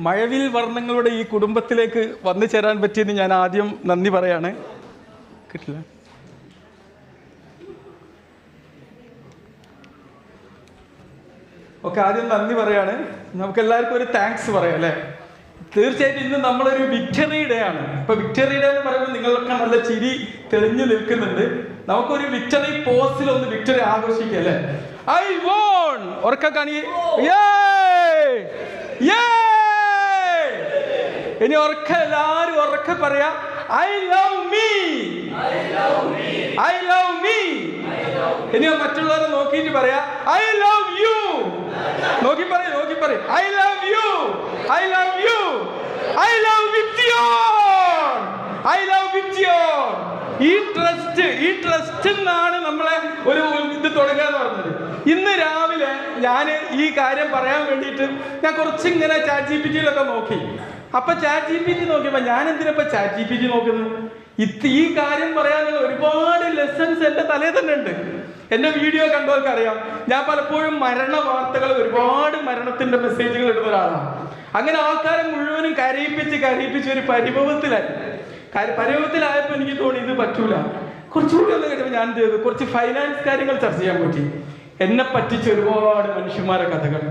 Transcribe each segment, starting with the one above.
മഴവിൽ വർണ്ണങ്ങളുടെ ഈ കുടുംബത്തിലേക്ക് വന്നു ചേരാൻ പറ്റിയെന്ന് ഞാൻ ആദ്യം നന്ദി പറയാണ്. കിട്ടില്ല. ഓക്കെ, ആദ്യം നന്ദി പറയാണ്. നമുക്ക് എല്ലാവർക്കും ഒരു താങ്ക്സ് പറയാം അല്ലേ? തീർച്ചയായിട്ടും ഇന്ന് നമ്മളൊരു വിക്ടറി ഡേ ആണ്. ഇപ്പൊ വിക്ടറി ഡേ എന്ന് പറയുമ്പോൾ നിങ്ങളൊക്കെ നല്ല ചിരി തെളിഞ്ഞു നിൽക്കുന്നുണ്ട്. നമുക്കൊരു വിക്ടറി പോസ്റ്റിൽ ഒന്ന് വിക്ടറി ആഘോഷിക്കുക അല്ലേ? ഐ വോൺ ഉറക്ക കാണി. ഇനി ഉറക്ക എല്ലാരും ഉറക്ക പറയാ, I love me, I love me. ഇനി മറ്റുള്ളവരെ നോക്കിയിട്ട് പറയാ, ഐ ലവ് യു. നോക്കി പറയും, നോക്കി പറയും, I love you, I love you, I love Viktor, I love Viktor. ഈ ട്രസ്റ്റ് എന്നാണ് നമ്മളെ ഒരു ഇത് തുടങ്ങാന്ന് പറഞ്ഞത്. ഇന്ന് രാവിലെ ഞാൻ ഈ കാര്യം പറയാൻ വേണ്ടിയിട്ട് ഞാൻ കുറച്ചിങ്ങനെ ചാറ്റ് ജി പി ടിയിലൊക്കെ നോക്കി. അപ്പൊ ചാറ്റ് ജി പി ടി നോക്കിയപ്പോ ഞാൻ എന്തിനാ ചാറ്റ് ജി പി ടി നോക്കുന്നത്? ഈ കാര്യം പറയാനുള്ള ഒരുപാട് ലെസൺസ് എൻ്റെ തലയിൽ തന്നെ ഉണ്ട്. എൻ്റെ വീഡിയോ കണ്ടവർക്ക് അറിയാം, ഞാൻ പലപ്പോഴും മരണ വാർത്തകൾ, ഒരുപാട് മരണത്തിന്റെ മെസ്സേജുകൾ ഇടുന്ന ഒരാളാണ്. അങ്ങനെ ആൾക്കാരെ മുഴുവനും കരയിപ്പിച്ച് ഒരു പരിഭവത്തിലായപ്പോൾ എനിക്ക് തോന്നി ഇത് പറ്റൂല. കുറച്ചുകൂടി ഒന്ന് കഴിയുമ്പോൾ ഞാൻ ചെയ്തു കുറച്ച് ഫൈനാൻസ് കാര്യങ്ങൾ ചർച്ച ചെയ്യാൻ പറ്റി. എന്നെ പറ്റിച്ച ഒരുപാട് മനുഷ്യന്മാരെ കഥകൾ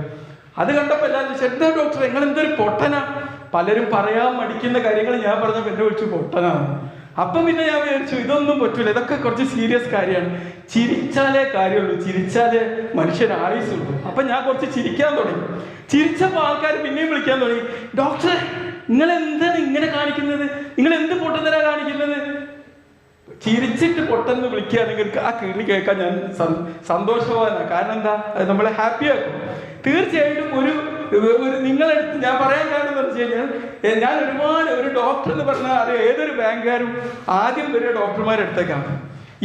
അത് കണ്ടപ്പോൾ എല്ലാവരും എന്താ ഡോക്ടർ നിങ്ങൾ എന്തൊരു പൊട്ടനാ, പലരും പറയാൻ മടിക്കുന്ന കാര്യങ്ങൾ ഞാൻ പറഞ്ഞപ്പോൾ എന്നെ വിളിച്ചു പൊട്ടനാണ്. അപ്പം പിന്നെ ഞാൻ വിചാരിച്ചു ഇതൊന്നും പറ്റൂല, ഇതൊക്കെ കുറച്ച് സീരിയസ് കാര്യമാണ്. ചിരിച്ചാലേ കാര്യമുള്ളൂ, ചിരിച്ചാലേ മനുഷ്യന് ആയുസുള്ളൂ. അപ്പൊ ഞാൻ കുറച്ച് ചിരിക്കാൻ തുടങ്ങി. ചിരിച്ചപ്പോൾ ആൾക്കാർ പിന്നെയും വിളിക്കാൻ തുടങ്ങി, ഡോക്ടറെ നിങ്ങൾ എന്താണ് ഇങ്ങനെ കാണിക്കുന്നത്, നിങ്ങൾ എന്ത് പൊട്ടത്തരാ കാണിക്കുന്നത്? ചിരിച്ചിട്ട് പൊട്ടെന്ന് വിളിക്കുകയാണെങ്കിൽ ആ കിളി കേൾക്കാൻ ഞാൻ സന്തോഷവാനാണ്. കാരണം എന്താ, അത് നമ്മളെ ഹാപ്പിയാക്കും. തീർച്ചയായിട്ടും ഒരു നിങ്ങളെടുത്ത് ഞാൻ പറയാൻ കാരണം എന്ന് വെച്ച് കഴിഞ്ഞാൽ, ഞാൻ ഒരു ഡോക്ടർ എന്ന് പറഞ്ഞാൽ അറിയാം, ഏതൊരു ബാങ്കുകാരും ആദ്യം വരെ ഡോക്ടർമാരെടുത്തേക്കാണ്.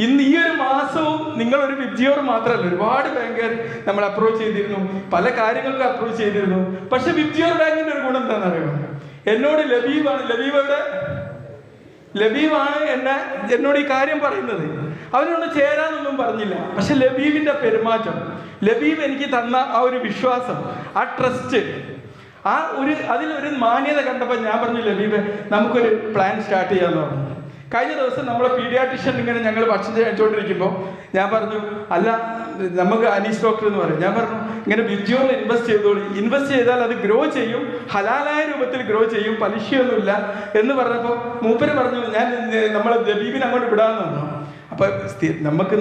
ഇന്ന് ഈ ഒരു മാസവും നിങ്ങളൊരു വിബ്ജിയോർ മാത്രമല്ല, ഒരുപാട് ബാങ്കുകാർ നമ്മൾ അപ്രോച്ച് ചെയ്തിരുന്നു, പല കാര്യങ്ങൾക്ക് അപ്രോച്ച് ചെയ്തിരുന്നു. പക്ഷെ വിബ്ജിയോർ ബാങ്കിന്റെ ഒരു ഗുണം എന്താണെന്ന് അറിയാമോ? എന്നോട് ലബീബാണ് എന്നോട് ഈ കാര്യം പറയുന്നത്. അവനോട് ചേരാനൊന്നും പറഞ്ഞില്ല. പക്ഷെ ലബീബിന്റെ പെരുമാറ്റം, ലബീബ് എനിക്ക് തന്ന ആ ഒരു വിശ്വാസം, ആ ട്രസ്റ്റ്, അതിലൊരു മാന്യത കണ്ടപ്പോൾ ഞാൻ പറഞ്ഞു, ലബീബ് നമുക്കൊരു പ്ലാൻ സ്റ്റാർട്ട് ചെയ്യാന്ന് പറഞ്ഞു. കഴിഞ്ഞ ദിവസം നമ്മളെ പീഡിയാട്രിഷ്യൻ ഇങ്ങനെ ഞങ്ങൾ ഭക്ഷണം കഴിച്ചുകൊണ്ടിരിക്കുമ്പോൾ ഞാൻ പറഞ്ഞു, അല്ല നമുക്ക് അനീസ് ഡോക്ടർ എന്ന് പറയും. ഞാൻ പറഞ്ഞു ഇങ്ങനെ വിബ്ജിയോറിൽ ഇൻവെസ്റ്റ് ചെയ്തോളി, ഇൻവെസ്റ്റ് ചെയ്താൽ അത് ഗ്രോ ചെയ്യും, ഹലാലായ രൂപത്തിൽ ഗ്രോ ചെയ്യും, പലിശയൊന്നുമില്ല എന്ന് പറഞ്ഞപ്പോൾ മൂപ്പര് പറഞ്ഞു ഞാൻ നമ്മളെ ലബീബിനെ അങ്ങോട്ട് വിടാമെന്ന് പറഞ്ഞു. അപ്പൊ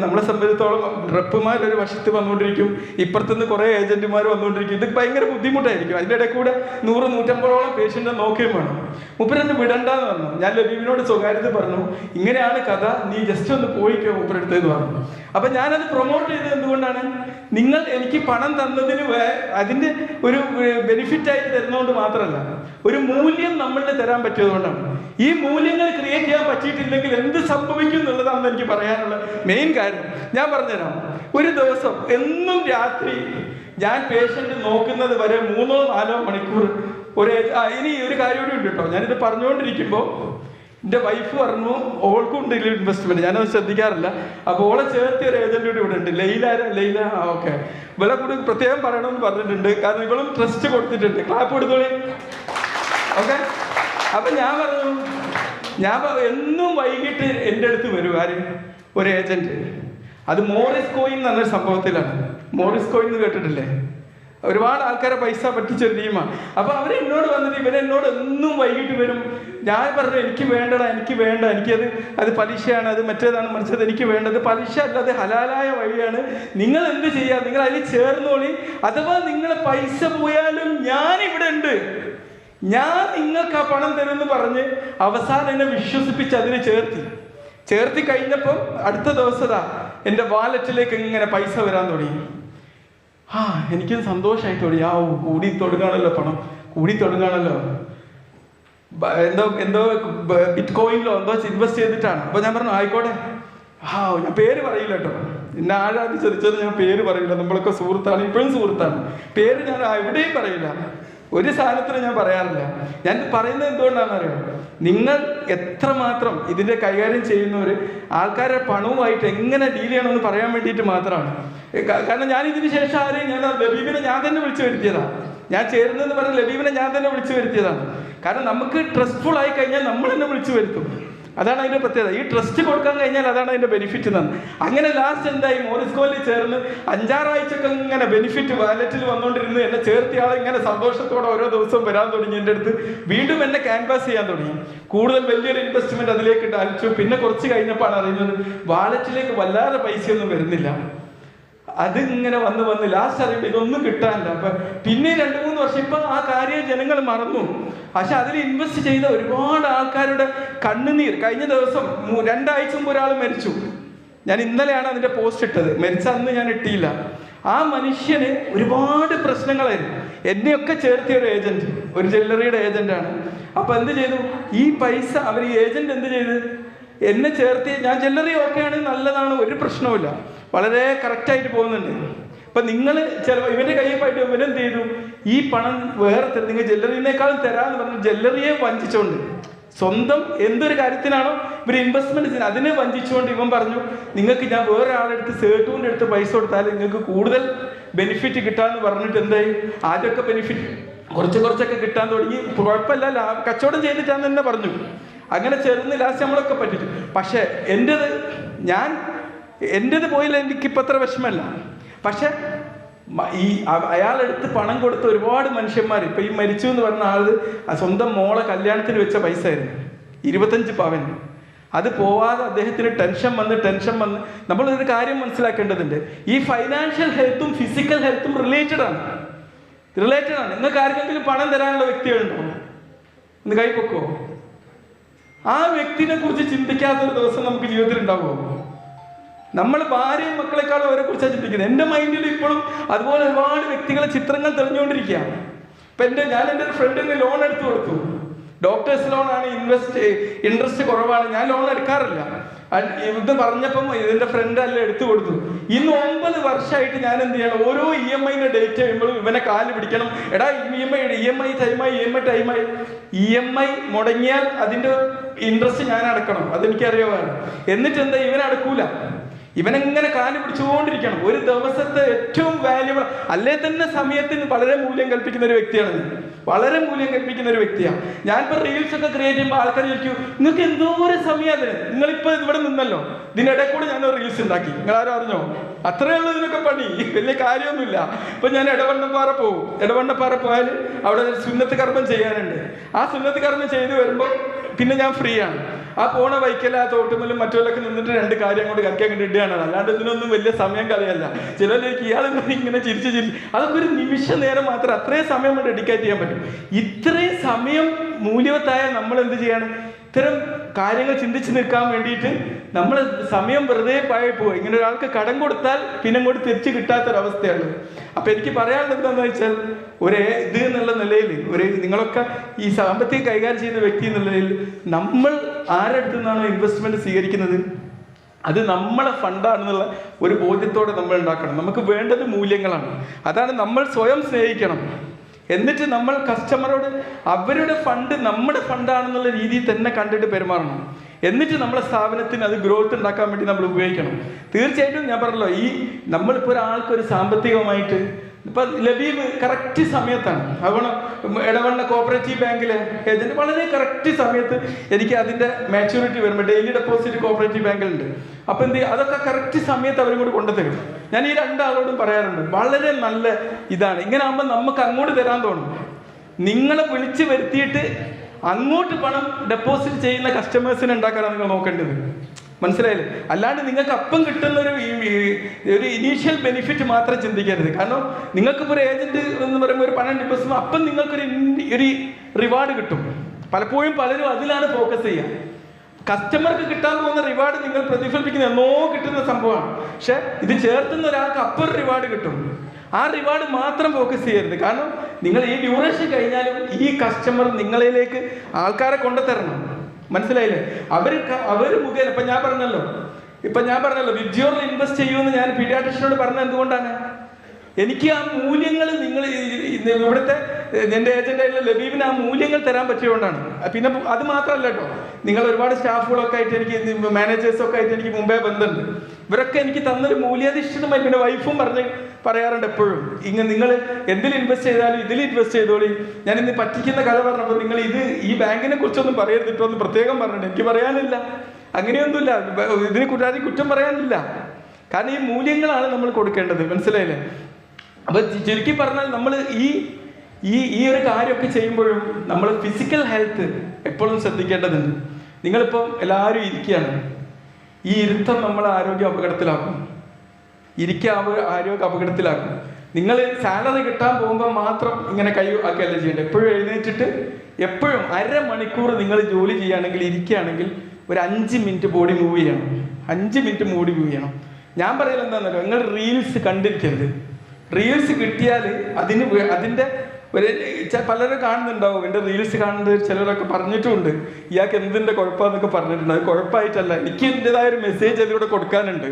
നമ്മളെ സംബന്ധിച്ചിടത്തോളം റെപ്പുമാർ ഒരു വശത്ത് വന്നുകൊണ്ടിരിക്കും, ഇപ്പുറത്തുനിന്ന് കുറെ ഏജന്റുമാർ വന്നുകൊണ്ടിരിക്കും. ഇത് ഭയങ്കര ബുദ്ധിമുട്ടായിരിക്കും. അതിൻ്റെ ഇടയിൽ കൂടെ 100-150 പേഷ്യന്റിനെ നോക്കുകയും വേണം. മൂപ്പരെന്നെ വിടണ്ടെന്ന് പറഞ്ഞു. ഞാൻ ലബീബിനോട് സ്വകാര്യത പറഞ്ഞു, ഇങ്ങനെയാണ് കഥ, നീ ജസ്റ്റ് ഒന്ന് പോയിക്കോ മൂപ്പരെടുത്തെന്ന് പറഞ്ഞു. അപ്പൊ ഞാനത് പ്രൊമോട്ട് ചെയ്തത് എന്തുകൊണ്ടാണ്, നിങ്ങൾ എനിക്ക് പണം തന്നതിന് അതിന്റെ ഒരു ബെനിഫിറ്റ് ആയിട്ട് തരുന്നതുകൊണ്ട് മാത്രമല്ല, ഒരു മൂല്യം നമ്മളിന് തരാൻ പറ്റിയതുകൊണ്ടാണ്. ഈ മൂല്യങ്ങൾ ക്രിയേറ്റ് ചെയ്യാൻ പറ്റിയിട്ടില്ലെങ്കിൽ എന്ത് സംഭവിക്കും എന്നുള്ളതാണെന്ന് എനിക്ക് പറയാനുള്ള മെയിൻ കാര്യം. ഞാൻ പറഞ്ഞുതരാം. ഒരു ദിവസം എന്നും രാത്രി ഞാൻ പേഷ്യന്റ് നോക്കുന്നത് വരെ 3-4 മണിക്കൂർ ഇനി ഒരു കാര്യം കൂടി ഉണ്ട് കേട്ടോ. ഞാനിത് പറഞ്ഞുകൊണ്ടിരിക്കുമ്പോൾ എൻ്റെ വൈഫ് പറഞ്ഞു ഓൾക്കും ഉണ്ട് ഇതിൽ ഇൻവെസ്റ്റ്മെന്റ്, ഞാനത് ശ്രദ്ധിക്കാറില്ല. അപ്പോൾ ഓളെ ചേർത്തിയ ഒരു ഏജന്റ് കൂടി ഇവിടെ ഉണ്ട്, ലൈല. ഓക്കെ, ഇവളെ കൂടി പ്രത്യേകം പറയണമെന്ന് പറഞ്ഞിട്ടുണ്ട്, കാരണം ഇവളും ട്രസ്റ്റ് കൊടുത്തിട്ടുണ്ട്. ക്ലാപ്പ് കൊടുത്തോളി. ഓക്കെ, അപ്പൊ ഞാൻ പറഞ്ഞു, എന്നും വൈകിട്ട് എൻ്റെ അടുത്ത് വരും ഒരു ഏജന്റ്. അത് മോറിസ് കോയിൻ എന്ന് പറഞ്ഞൊരു സംഭവത്തിലാണ്. മോറിസ് കോയിൻ എന്ന് കേട്ടിട്ടില്ലേ? ഒരുപാട് ആൾക്കാരെ പൈസ പറ്റിച്ചൊരു ടീമാണ്. അപ്പൊ അവരെന്നോട് വന്നിട്ട് ഇവരെന്നോട് എന്നും വൈകിട്ട് വരും. ഞാൻ പറഞ്ഞു എനിക്ക് വേണ്ടടാ, എനിക്കത് പലിശയാണ്, അത് മറ്റേതാണ് മറിച്ചത്, എനിക്ക് വേണ്ടത് പലിശ അല്ലാതെ ഹലാലായ വഴിയാണ്. നിങ്ങൾ എന്ത് ചെയ്യാ, നിങ്ങൾ അതിൽ ചേർന്നോളി. അഥവാ നിങ്ങളെ പൈസ പോയാലും ഞാൻ ഇവിടെ ഉണ്ട്, ഞാൻ നിങ്ങൾക്ക് ആ പണം തരുമെന്ന് പറഞ്ഞ് അവസാനം എന്നെ വിശ്വസിപ്പിച്ച് അതിനെ ചേർത്തി കഴിഞ്ഞപ്പം അടുത്ത ദിവസം എൻ്റെ വാലറ്റിലേക്ക് ഇങ്ങനെ പൈസ വരാൻ തുടങ്ങി. എനിക്കും സന്തോഷമായി തുടങ്ങി. കൂടി തുടങ്ങാണല്ലോ, പണം കൂടി തുടങ്ങാണല്ലോ. എന്തോ ബിറ്റ് കോയിനിലോ എന്തോ ഇൻവെസ്റ്റ് ചെയ്തിട്ടാണ്. അപ്പൊ ഞാൻ പറഞ്ഞു ആയിക്കോട്ടെ. ഞാൻ പേര് പറയില്ല കേട്ടോ, എന്നെ ആരാണ് ചോദിച്ചത്, ഞാൻ പേര് പറയില്ല. നമ്മളൊക്കെ സുഹൃത്താണ്, ഇപ്പോഴും സുഹൃത്താണ്. പേര് ഞാൻ എവിടെയും പറയില്ല, ഒരു സാധനത്തിന് ഞാൻ പറയാറില്ല. ഞാൻ പറയുന്നത് എന്തുകൊണ്ടാണെന്നറിയോ, നിങ്ങൾ എത്രമാത്രം ഇതിന്റെ കൈകാര്യം ചെയ്യുന്നവർ ആൾക്കാരുടെ പണവുമായിട്ട് എങ്ങനെ ഡീൽ ചെയ്യണമെന്ന് പറയാൻ വേണ്ടിയിട്ട് മാത്രമാണ്. കാരണം ഞാൻ ഇതിന് ശേഷം ഞാൻ ലബീബിനെ ഞാൻ തന്നെ വിളിച്ചു വരുത്തിയതാണ്. ഞാൻ ചേരുന്നതെന്ന് പറഞ്ഞ് ലബീബിനെ ഞാൻ തന്നെ വിളിച്ചു വരുത്തിയതാണ്. കാരണം നമുക്ക് ട്രസ്റ്റ്ഫുൾ ആയി കഴിഞ്ഞാൽ നമ്മൾ തന്നെ വിളിച്ചു വരുത്തും. അതാണ് അതിൻ്റെ പ്രത്യേകത. ഈ ട്രസ്റ്റ് കൊടുക്കാൻ കഴിഞ്ഞാൽ അതാണ് അതിൻ്റെ ബെനിഫിറ്റ് എന്നാണ്. അങ്ങനെ ലാസ്റ്റ് എന്തായി, മോറിസ് കോഹ്ലി ചേർന്ന് 5-6 ആഴ്ചയൊക്കെ ഇങ്ങനെ ബെനിഫിറ്റ് വാലറ്റിൽ വന്നുകൊണ്ടിരുന്ന് എന്നെ ചേർത്തിയ ആളെ ഇങ്ങനെ സന്തോഷത്തോടെ ഓരോ ദിവസവും വരാൻ തുടങ്ങി. എൻ്റെ അടുത്ത് വീണ്ടും എന്നെ ക്യാൻവാസ് ചെയ്യാൻ തുടങ്ങി. കൂടുതൽ വലിയൊരു ഇൻവെസ്റ്റ്മെന്റ് അതിലേക്ക് അയച്ചു. പിന്നെ കുറച്ച് കഴിഞ്ഞപ്പോൾ അറിയുന്നത് വാലറ്റിലേക്ക് വല്ലാതെ പൈസയൊന്നും വരുന്നില്ല. അത് ഇങ്ങനെ വന്ന് ലാസ്റ്റ് അറിയുമ്പോൾ ഇതൊന്നും കിട്ടാനില്ല. അപ്പൊ പിന്നെ 2-3 വർഷം ഇപ്പം ആ കാര്യം ജനങ്ങൾ മറന്നു. പക്ഷെ അതിൽ ഇൻവെസ്റ്റ് ചെയ്ത ഒരുപാട് ആൾക്കാരുടെ കണ്ണുനീർ. കഴിഞ്ഞ ദിവസം 2 ആഴ്ച മുമ്പ് ഒരാൾ മരിച്ചു. ഞാൻ ഇന്നലെയാണ് അതിന്റെ പോസ്റ്റ് ഇട്ടത്. മരിച്ച അന്ന് ഞാൻ ഇട്ടില്ല. ആ മനുഷ്യന് ഒരുപാട് പ്രശ്നങ്ങളായിരുന്നു. എന്നെയൊക്കെ ചേർത്തിയ ഒരു ഏജന്റ്, ഒരു ജ്വല്ലറിയുടെ ഏജന്റാണ്. അപ്പൊ എന്ത് ചെയ്തു, ഈ പൈസ അവർ ഈ ഏജന്റ് എന്ത് ചെയ്ത്, എന്നെ ചേർത്തി, ഞാൻ ജ്വല്ലറി ഓക്കെയാണ്, നല്ലതാണ്, ഒരു പ്രശ്നവുമില്ല, വളരെ കറക്റ്റായിട്ട് പോകുന്നുണ്ട്. അപ്പം നിങ്ങൾ ചിലപ്പോൾ ഇവൻ്റെ കയ്യിൽ പോയിട്ട് ഇവരെന്ത് ചെയ്തു, ഈ പണം വേറെ തരും, നിങ്ങൾ ജ്വല്ലറിനേക്കാളും തരാമെന്ന് പറഞ്ഞ് ജ്വല്ലറിയെ വഞ്ചിച്ചുകൊണ്ട്, സ്വന്തം എന്തൊരു കാര്യത്തിനാണോ ഇവർ ഇൻവെസ്റ്റ്മെൻറ്റ് അതിനെ വഞ്ചിച്ചുകൊണ്ട് ഇവൻ പറഞ്ഞു, നിങ്ങൾക്ക് ഞാൻ വേറെ ആളെടുത്ത് സേട്ടുവിൻ്റെ അടുത്ത് പൈസ കൊടുത്താൽ നിങ്ങൾക്ക് കൂടുതൽ ബെനിഫിറ്റ് കിട്ടാമെന്ന് പറഞ്ഞിട്ട് എന്തായി, ആദ്യമൊക്കെ ബെനിഫിറ്റ് കുറച്ചൊക്കെ കിട്ടാൻ തുടങ്ങി. കുഴപ്പമില്ല, കച്ചവടം ചെയ്തിട്ടാന്ന് തന്നെ പറഞ്ഞു. അങ്ങനെ ചേർന്ന് ലാസ്റ്റ് നമ്മളൊക്കെ പറ്റിച്ചു. പക്ഷേ എൻ്റേത് പോയില്ല, എനിക്കിപ്പോൾ അത്ര വിഷമല്ല. പക്ഷെ ഈ അയാളെടുത്ത് പണം കൊടുത്ത ഒരുപാട് മനുഷ്യന്മാർ, ഇപ്പം ഈ മരിച്ചു എന്ന് പറഞ്ഞ ആൾ സ്വന്തം മോളെ കല്യാണത്തിന് വെച്ച പൈസ ആയിരുന്നു 25 പവൻ. അത് പോവാതെ അദ്ദേഹത്തിന് ടെൻഷൻ വന്ന് നമ്മളൊരു കാര്യം മനസ്സിലാക്കേണ്ടതുണ്ട്. ഈ ഫൈനാൻഷ്യൽ ഹെൽത്തും ഫിസിക്കൽ ഹെൽത്തും റിലേറ്റഡ് ആണ്. നിങ്ങൾക്ക് ആർക്കെങ്കിലും പണം തരാനുള്ള വ്യക്തികളുണ്ടോ? ഇന്ന് കൈ പൊക്കോ. ആ വ്യക്തിനെ കുറിച്ച് ചിന്തിക്കാത്തൊരു ദിവസം നമുക്ക് ജീവിതത്തിൽ ഉണ്ടാവുമോ? നമ്മൾ ഭാര്യയും മക്കളെക്കാളും അവരെ കുറിച്ചാണ് ചിന്തിക്കുന്നത്. എൻ്റെ മൈൻഡിൽ ഇപ്പോഴും അതുപോലെ ഒരുപാട് വ്യക്തികളെ ചിത്രങ്ങൾ തെളിഞ്ഞുകൊണ്ടിരിക്കുകയാണ്. ഇപ്പം ഞാൻ എൻ്റെ ഒരു ഫ്രണ്ടിന് ലോൺ എടുത്തു കൊടുത്തു. ഡോക്ടേഴ്സ് ലോണാണ്, ഇൻട്രസ്റ്റ് കുറവാണ്, ഞാൻ ലോൺ എടുക്കാറില്ല. ഇത് പറഞ്ഞപ്പം ഇതിൻ്റെ ഫ്രണ്ട് അല്ല എടുത്തു കൊടുത്തു. ഇന്ന് 9 വർഷമായിട്ട് ഞാൻ എന്ത് ചെയ്യണം, ഓരോ EMI ഡേറ്റ് കഴിയുമ്പോഴും ഇവനെ കാല് പിടിക്കണം. എടാ EMI ടൈമായി. EMI മുടങ്ങിയാൽ അതിൻ്റെ ഇൻട്രസ്റ്റ് ഞാൻ അടക്കണം, അതെനിക്കറിയാവാണ്. എന്നിട്ട് എന്താ, ഇവനെ അടക്കൂല. ഇവനെങ്ങനെ കാല് പിടിച്ചുകൊണ്ടിരിക്കണം. ഒരു ദിവസത്തെ ഏറ്റവും വാല്യുബിൾ അല്ലേ തന്നെ സമയത്തിന് വളരെ മൂല്യം കൽപ്പിക്കുന്ന ഒരു വ്യക്തിയാണ്. ഞാനിപ്പോൾ റീൽസ് ഒക്കെ ക്രിയേറ്റ് ചെയ്യുമ്പോൾ ആൾക്കാർ ചോദിക്കും, നിങ്ങൾക്ക് എന്തോ ഒരു സമയം അതിന്, നിങ്ങളിപ്പോൾ ഇവിടെ നിന്നല്ലോ, ഇതിനിടയിൽ കൂടെ ഞാൻ റിലീസ് ഉണ്ടാക്കി, നിങ്ങളാരും അറിഞ്ഞോ? അത്രയേ ഉള്ളൂ ഇതിനൊക്കെ പണി, വലിയ കാര്യമൊന്നുമില്ല. ഇപ്പം ഞാൻ എടവണ്ണപ്പാറ പോയാൽ അവിടെ സുന്നത്ത് കർമ്മം ചെയ്യാനുണ്ട്. ആ സുന്നത്ത് കർമ്മം ചെയ്ത് വരുമ്പോൾ പിന്നെ ഞാൻ ഫ്രീ ആണ്. ആ പോണ വൈക്കല്ല, ആ തോട്ടുമല്ലും മറ്റുള്ളൊക്കെ നിന്നിട്ട് 2 കാര്യം കൊണ്ട് കറക്കാൻ ഇടുകയാണ്. അല്ലാണ്ട് ഇതിനൊന്നും വലിയ സമയം കളയല്ല. ചിലർക്ക് ഇയാളിങ്ങനെ ചിരിച്ച് അതൊക്കെ ഒരു നിമിഷ നേരം മാത്രം, അത്രയും സമയം കൊണ്ട് ഡെഡിക്കേറ്റ് ചെയ്യാൻ പറ്റും. ഇത്രയും സമയം മൂല്യവത്തായ നമ്മൾ എന്ത് ചെയ്യാണ്, ഇത്തരം കാര്യങ്ങൾ ചിന്തിച്ച് നിൽക്കാൻ വേണ്ടിയിട്ട് നമ്മൾ സമയം വെറുതെ പാഴായി പോകും. ഇങ്ങനെ ഒരാൾക്ക് കടം കൊടുത്താൽ പിന്നെ അങ്ങോട്ട് തിരിച്ച് കിട്ടാത്തൊരവസ്ഥയാണ്. അപ്പം എനിക്ക് പറയാനുള്ളത് എന്താണെന്ന് വെച്ചാൽ, ഇത് എന്നുള്ള നിലയിൽ നിങ്ങളൊക്കെ ഈ സാമ്പത്തിക കൈകാര്യം ചെയ്യുന്ന വ്യക്തി എന്നുള്ള നിലയിൽ നമ്മൾ ആരടുത്തു നിന്നാണോ ഇൻവെസ്റ്റ്മെന്റ് സ്വീകരിക്കുന്നത് അത് നമ്മളെ ഫണ്ടാണെന്നുള്ള ഒരു ബോധ്യത്തോടെ നമ്മൾ ഉണ്ടാക്കണം. നമുക്ക് വേണ്ടത് മൂല്യങ്ങളാണ്. അതാണ് നമ്മൾ സ്വയം സ്നേഹിക്കണം. എന്നിട്ട് നമ്മൾ കസ്റ്റമറോട് അവരുടെ ഫണ്ട് നമ്മുടെ ഫണ്ടാണെന്നുള്ള രീതിയിൽ തന്നെ കണ്ടിട്ട് പെരുമാറണം. എന്നിട്ട് നമ്മളെ സ്ഥാപനത്തിന് അത് ഗ്രോത്ത് ഉണ്ടാക്കാൻ വേണ്ടി നമ്മൾ ഉപയോഗിക്കണം. തീർച്ചയായിട്ടും ഞാൻ പറഞ്ഞല്ലോ, നമ്മളിപ്പോൾ ഒരാൾക്കൊരു സാമ്പത്തികമായിട്ട് ഇപ്പം ലബീബ് കറക്റ്റ് സമയത്താണ്, അതുകൊണ്ട് ഇടവണ്ണ കോപ്പറേറ്റീവ് ബാങ്കിലെ ഏജന്റ് വളരെ കറക്റ്റ് സമയത്ത് എനിക്ക് അതിൻ്റെ മാച്യൂരിറ്റി വരുമ്പോൾ ഡെയിലി ഡെപ്പോസിറ്റ് കോപ്പറേറ്റീവ് ബാങ്കിലുണ്ട്. അപ്പം എന്ത് ചെയ്യും, അതൊക്കെ കറക്റ്റ് സമയത്ത് അവരും കൂടി കൊണ്ടുതരും. ഞാൻ ഈ 2 ആളോടും പറയാറുണ്ട്, വളരെ നല്ല ഇതാണ്. ഇങ്ങനെ ആകുമ്പോൾ നമുക്ക് അങ്ങോട്ട് തരാൻ തോന്നും. നിങ്ങളെ വിളിച്ച് വരുത്തിയിട്ട് അങ്ങോട്ട് പണം ഡെപ്പോസിറ്റ് ചെയ്യുന്ന കസ്റ്റമേഴ്സിനെ ഉണ്ടാക്കാനാണ് നിങ്ങൾ നോക്കേണ്ടത്. മനസ്സിലായില്ലേ? അല്ലാണ്ട് നിങ്ങൾക്ക് അപ്പം കിട്ടുന്ന ഒരു ഇനീഷ്യൽ ബെനിഫിറ്റ് മാത്രം ചിന്തിക്കരുത്. കാരണം നിങ്ങൾക്കിപ്പോൾ ഒരു ഏജന്റ് എന്ന് പറയുമ്പോൾ ഒരു പണം ഡെപ്പോസിറ്റ് അപ്പം നിങ്ങൾക്കൊരു റിവാർഡ് കിട്ടും. പലപ്പോഴും പലരും അതിലാണ് ഫോക്കസ് ചെയ്യുക. കസ്റ്റമർക്ക് കിട്ടാൻ പോകുന്ന റിവാർഡ് നിങ്ങൾ പ്രതിഫലിപ്പിക്കുന്ന എന്നോ കിട്ടുന്ന സംഭവമാണ്. പക്ഷെ ഇത് ചേർത്തുന്ന ഒരാൾക്ക് അപ്പം റിവാർഡ് കിട്ടും. ആ റിവാർഡ് മാത്രം ഫോക്കസ് ചെയ്യരുത്. കാരണം നിങ്ങൾ ഈ ഡ്യൂറേഷൻ കഴിഞ്ഞാലും ഈ കസ്റ്റമർ നിങ്ങളിലേക്ക് ആൾക്കാരെ കൊണ്ടുതരണം. മനസ്സിലായില്ലേ? അവർ മുഖേന ഇപ്പം ഞാൻ പറഞ്ഞല്ലോ വിബ്ജിയോറിൽ ഇൻവെസ്റ്റ് ചെയ്യുമെന്ന് ഞാൻ പീഡിയാട്രിഷ്യനോട് പറഞ്ഞത് എന്തുകൊണ്ടാണ്? എനിക്ക് ആ മൂല്യങ്ങൾ ഇവിടുത്തെ എൻ്റെ ഏജൻ്റായിട്ടുള്ള ലബീബിന് ആ മൂല്യങ്ങൾ തരാൻ പറ്റിയതുകൊണ്ടാണ്. പിന്നെ അത് മാത്രമല്ല കേട്ടോ, നിങ്ങൾ ഒരുപാട് സ്റ്റാഫുകളൊക്കെ ആയിട്ട് എനിക്ക് മാനേജേഴ്സൊക്കെ ആയിട്ട് എനിക്ക് മുമ്പേ ബന്ധമുണ്ട്. ഇവരൊക്കെ എനിക്ക് തന്നൊരു മൂല്യാധിഷ്ഠിതമായി പിന്നെ വൈഫും പറഞ്ഞ് പറയാറുണ്ട് എപ്പോഴും, ഇങ്ങനെ നിങ്ങൾ എന്തിൽ ഇൻവെസ്റ്റ് ചെയ്താലും ഇതിൽ ഇൻവെസ്റ്റ് ചെയ്തോളി. ഞാൻ ഇന്ന് പറ്റിക്കുന്ന കഥ പറഞ്ഞപ്പോൾ നിങ്ങൾ ഈ ബാങ്കിനെ കുറിച്ചൊന്നും പറയരുതിട്ടോ എന്ന് പ്രത്യേകം പറഞ്ഞിട്ടുണ്ട്. എനിക്ക് പറയാനില്ല, അങ്ങനെയൊന്നുമില്ല, ഇതിനെ കുറ്റാതി കുറ്റം പറയാനില്ല. കാരണം ഈ മൂല്യങ്ങളാണ് നമ്മൾ കൊടുക്കേണ്ടത്, മനസ്സിലായില്ലേ? അപ്പൊ ചുരുക്കി പറഞ്ഞാൽ നമ്മൾ ഈ ഒരു കാര്യമൊക്കെ ചെയ്യുമ്പോഴും നമ്മൾ ഫിസിക്കൽ ഹെൽത്ത് എപ്പോഴും ശ്രദ്ധിക്കേണ്ടതുണ്ട്. നിങ്ങളിപ്പം എല്ലാവരും ഇരിക്കുകയാണ്, ഈ ഇരുത്തം നമ്മളെ ആരോഗ്യം അപകടത്തിലാക്കും. ആരോഗ്യം അപകടത്തിലാക്കും. നിങ്ങൾ സാലറി കിട്ടാൻ പോകുമ്പോൾ മാത്രം ഇങ്ങനെ കൈ ആക്കുകയല്ല ചെയ്യേണ്ടത്. എപ്പോഴും എഴുന്നേറ്റിട്ട് എപ്പോഴും അരമണിക്കൂർ നിങ്ങൾ ജോലി ചെയ്യുകയാണെങ്കിൽ, ഇരിക്കുകയാണെങ്കിൽ ഒരു 5 മിനിറ്റ് ബോഡി മൂവ് ചെയ്യണം. 5 മിനിറ്റ് ബോഡി മൂവ് ചെയ്യണം. ഞാൻ പറയൽ എന്താണെന്നല്ലോ, നിങ്ങൾ റീൽസ് കണ്ടിരിക്കരുത്. റീൽസ് കിട്ടിയാൽ അതിൻ്റെ പലരും കാണുന്നുണ്ടാവും. എൻ്റെ റീൽസ് കാണുന്നത് ചിലരൊക്കെ പറഞ്ഞിട്ടുമുണ്ട്, ഇയാൾക്ക് എന്തിൻ്റെ കുഴപ്പമെന്നൊക്കെ പറഞ്ഞിട്ടുണ്ട്. അത് കുഴപ്പമായിട്ടല്ല, എനിക്ക് എൻ്റെതായ ഒരു മെസ്സേജ് അതിലൂടെ കൊടുക്കാനുണ്ട്.